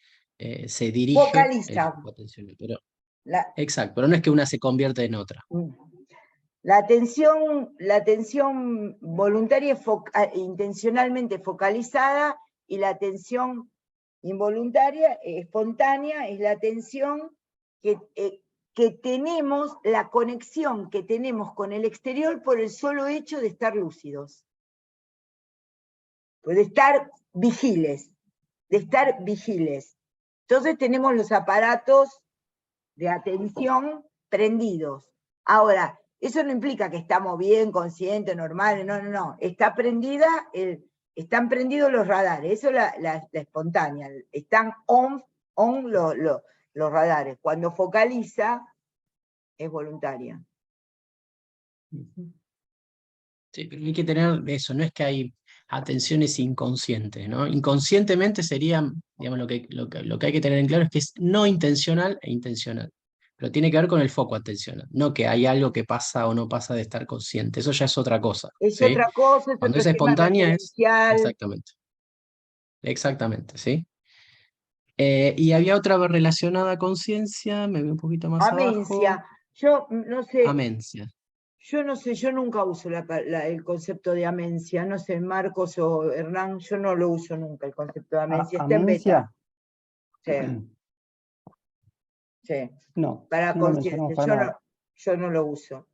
se dirige el Focaliza. foco atencional. La, Exacto, pero no es que una se convierte en otra. la atención voluntaria es intencionalmente focalizada, y la atención involuntaria, espontánea, es la atención que tenemos, la conexión que tenemos con el exterior por el solo hecho de estar lúcidos. De estar vigiles, Entonces tenemos los aparatos de atención prendidos. Ahora, eso no implica que estamos bien, conscientes, normales, no. Están prendidos los radares, eso es la espontánea. Están on los radares. Cuando focaliza, es voluntaria. Sí, pero hay que tener eso, no es que hay atenciones inconscientes, ¿no? Inconscientemente sería, digamos, lo que hay que tener en claro es que es no intencional e intencional, pero tiene que ver con el foco atencional, no que hay algo que pasa o no pasa de estar consciente, eso ya es otra cosa, Es ¿sí? otra cosa, es Cuando otro es esquema espontánea es, referencial. exactamente, ¿sí? Y había otra relacionada con ciencia, me veo un poquito más abajo, Amencia. Yo no sé, amencia. yo nunca uso el concepto de amencia. No sé, Marcos o Hernán, yo no lo uso nunca el concepto de amencia. Está en beta. ¿Amencia? Sí. No, Para no lo mencionamos conciencia, para nada. yo no lo uso.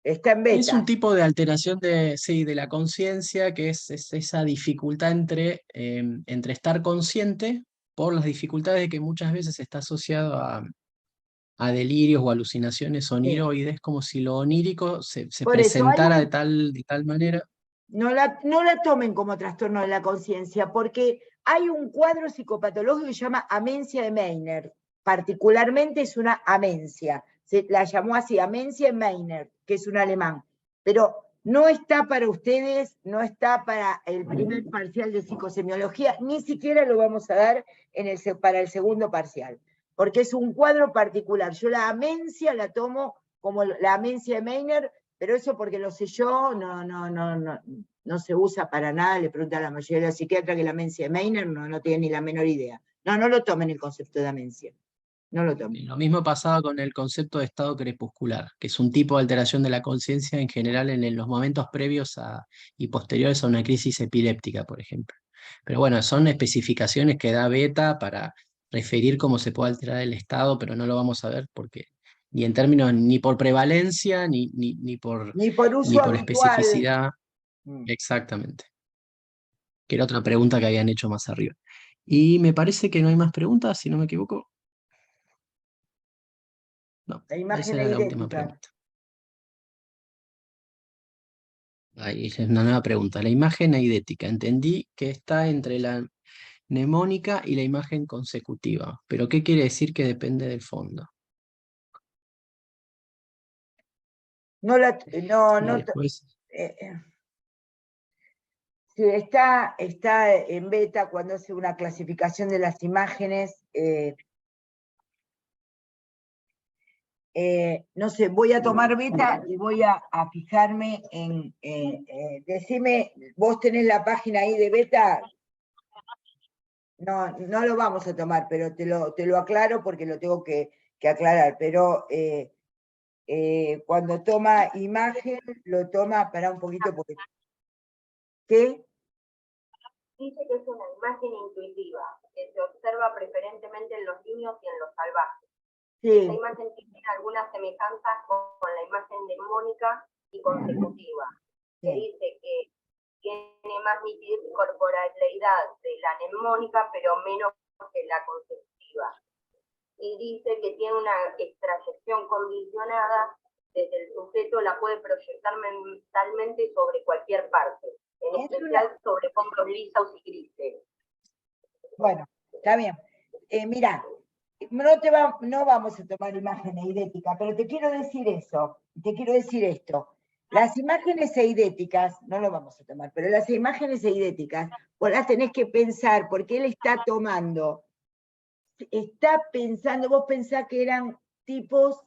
Está en Es un beta. tipo de alteración de la conciencia, que es esa dificultad entre estar consciente por las dificultades de que muchas veces está asociado a delirios o alucinaciones Sí. oniroides, como si lo onírico se Por eso, presentara de tal manera. no la tomen como trastorno de la conciencia, porque hay un cuadro psicopatológico que se llama amencia de Meiner. Particularmente es una amencia. Se la llamó así, amencia de Meiner, que es un alemán. Pero no está para ustedes, no está para el primer parcial de psicosemiología, ni siquiera lo vamos a dar para el segundo parcial, porque es un cuadro particular. Yo la amencia la tomo como la amencia de Meiner, pero eso porque lo sé yo, no se usa para nada. Le pregunta a la mayoría de los psiquiatras que la amencia de Meiner no tiene ni la menor idea. No lo tomen el concepto de amencia. No lo tomen. Lo mismo pasaba con el concepto de estado crepuscular, que es un tipo de alteración de la conciencia en general en los momentos previos y posteriores a una crisis epiléptica, por ejemplo. Pero bueno, son especificaciones que da Beta para referir cómo se puede alterar el estado, pero no lo vamos a ver porque ni en términos ni por prevalencia ni por uso habitual. especificidad. Exactamente. Que era otra pregunta que habían hecho más arriba. Y me parece que no hay más preguntas, si no me equivoco. No, La esa imagen era la última eidética. pregunta. Ahí es una nueva pregunta. La imagen eidética. Entendí que está entre la mnemónica y la imagen consecutiva. ¿Pero qué quiere decir que depende del fondo? Sí, está en beta cuando hace una clasificación de las imágenes. no sé, voy a tomar beta y voy a fijarme en, decime, vos tenés la página ahí de beta. No, no lo vamos a tomar, pero te lo aclaro porque lo tengo que aclarar, pero cuando toma imagen, lo toma, para un poquito, porque... ¿Qué? Dice que es una imagen intuitiva, que se observa preferentemente en los niños y en los salvajes. Sí. Esta imagen tiene algunas semejanzas con la imagen mnemónica y consecutiva, que dice que tiene más nitidez y corporalidad de la mnemónica, pero menos que la consecutiva. Y dice que tiene una extrayección condicionada, desde el sujeto la puede proyectar mentalmente sobre cualquier parte, en especial sobre fondos lisos y grises. Bueno, está bien. Mirá, no vamos a tomar imagen eidética, pero te quiero decir esto. Las imágenes eidéticas, no lo vamos a tomar, pero las imágenes eidéticas, vos las tenés que pensar, porque él está pensando, vos pensás que eran tipos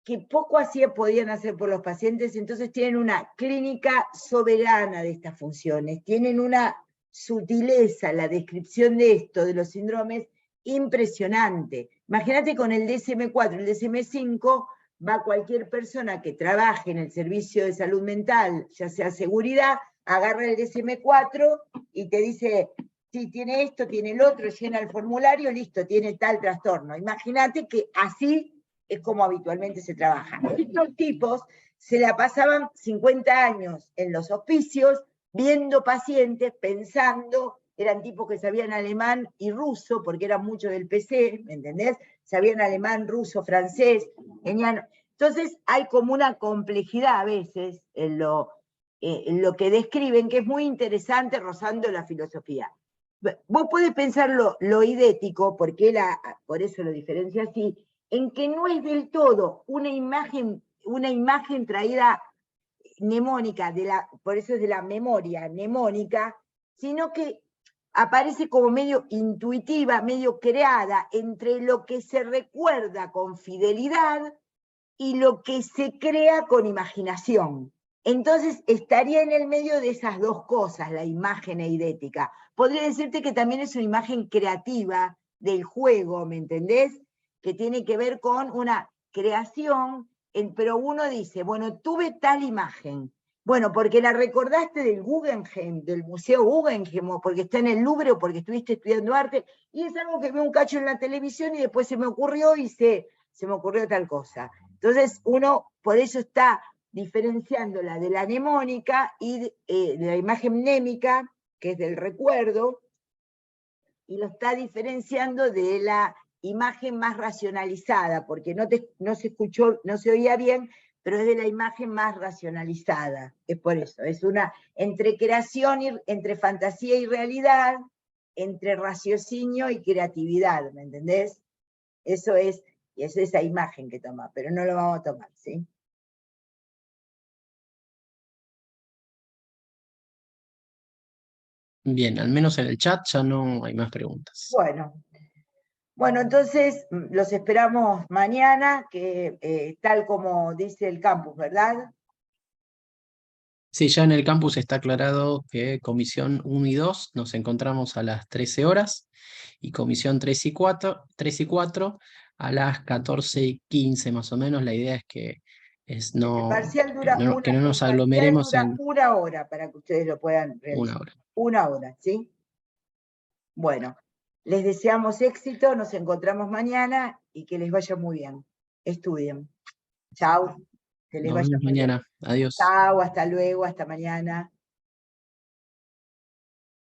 que poco podían hacer por los pacientes, entonces tienen una clínica soberana de estas funciones, tienen una sutileza, la descripción de esto, de los síndromes, impresionante. Imagínate con el DSM-4, el DSM-5, va cualquier persona que trabaje en el servicio de salud mental, ya sea seguridad, agarra el DSM-4 y te dice, sí, tiene esto, tiene el otro, llena el formulario, listo, tiene tal trastorno. Imagínate que así es como habitualmente se trabaja. Estos tipos se la pasaban 50 años en los hospicios, viendo pacientes, pensando, eran tipos que sabían alemán y ruso, porque eran muchos del PC, ¿me entendés? Sabían alemán, ruso, francés, genial. Entonces hay como una complejidad a veces en lo que describen, que es muy interesante, rozando la filosofía. Vos podés pensar lo idético, porque por eso lo diferencia así, en que no es del todo una imagen traída mnemónica, por eso es de la memoria mnemónica, sino que aparece como medio intuitiva, medio creada entre lo que se recuerda con fidelidad y lo que se crea con imaginación. Entonces estaría en el medio de esas dos cosas, la imagen eidética. Podría decirte que también es una imagen creativa del juego, ¿me entendés? Que tiene que ver con una creación, pero uno dice, bueno, tuve tal imagen, bueno, porque la recordaste del Guggenheim, del Museo Guggenheim, o porque está en el Louvre, o porque estuviste estudiando arte, y es algo que veo un cacho en la televisión y después se me ocurrió y se me ocurrió tal cosa. Entonces uno, por eso está diferenciándola de la mnemónica y de la imagen mnémica, que es del recuerdo, y lo está diferenciando de la imagen más racionalizada, porque no se escuchó, no se oía bien, pero es de la imagen más racionalizada. Es por eso, es una entre creación, entre fantasía y realidad, entre raciocinio y creatividad, ¿me entendés? Eso es esa imagen que toma, pero no lo vamos a tomar, ¿sí? Bien, al menos en el chat ya no hay más preguntas. Bueno, entonces los esperamos mañana, que tal como dice el campus, ¿verdad? Sí, ya en el campus está aclarado que comisión 1 y 2 nos encontramos a las 13 horas y comisión 3 y 4 a las 14:15 más o menos. La idea es que El parcial dura que no nos aglomeremos en una hora para que ustedes lo puedan realizar. 1 hora. 1 hora, ¿sí? Bueno, les deseamos éxito, nos encontramos mañana y que les vaya muy bien. Estudien. Chau. Que les Nos vaya vemos muy bien. mañana. Adiós. Chau, hasta luego, hasta mañana.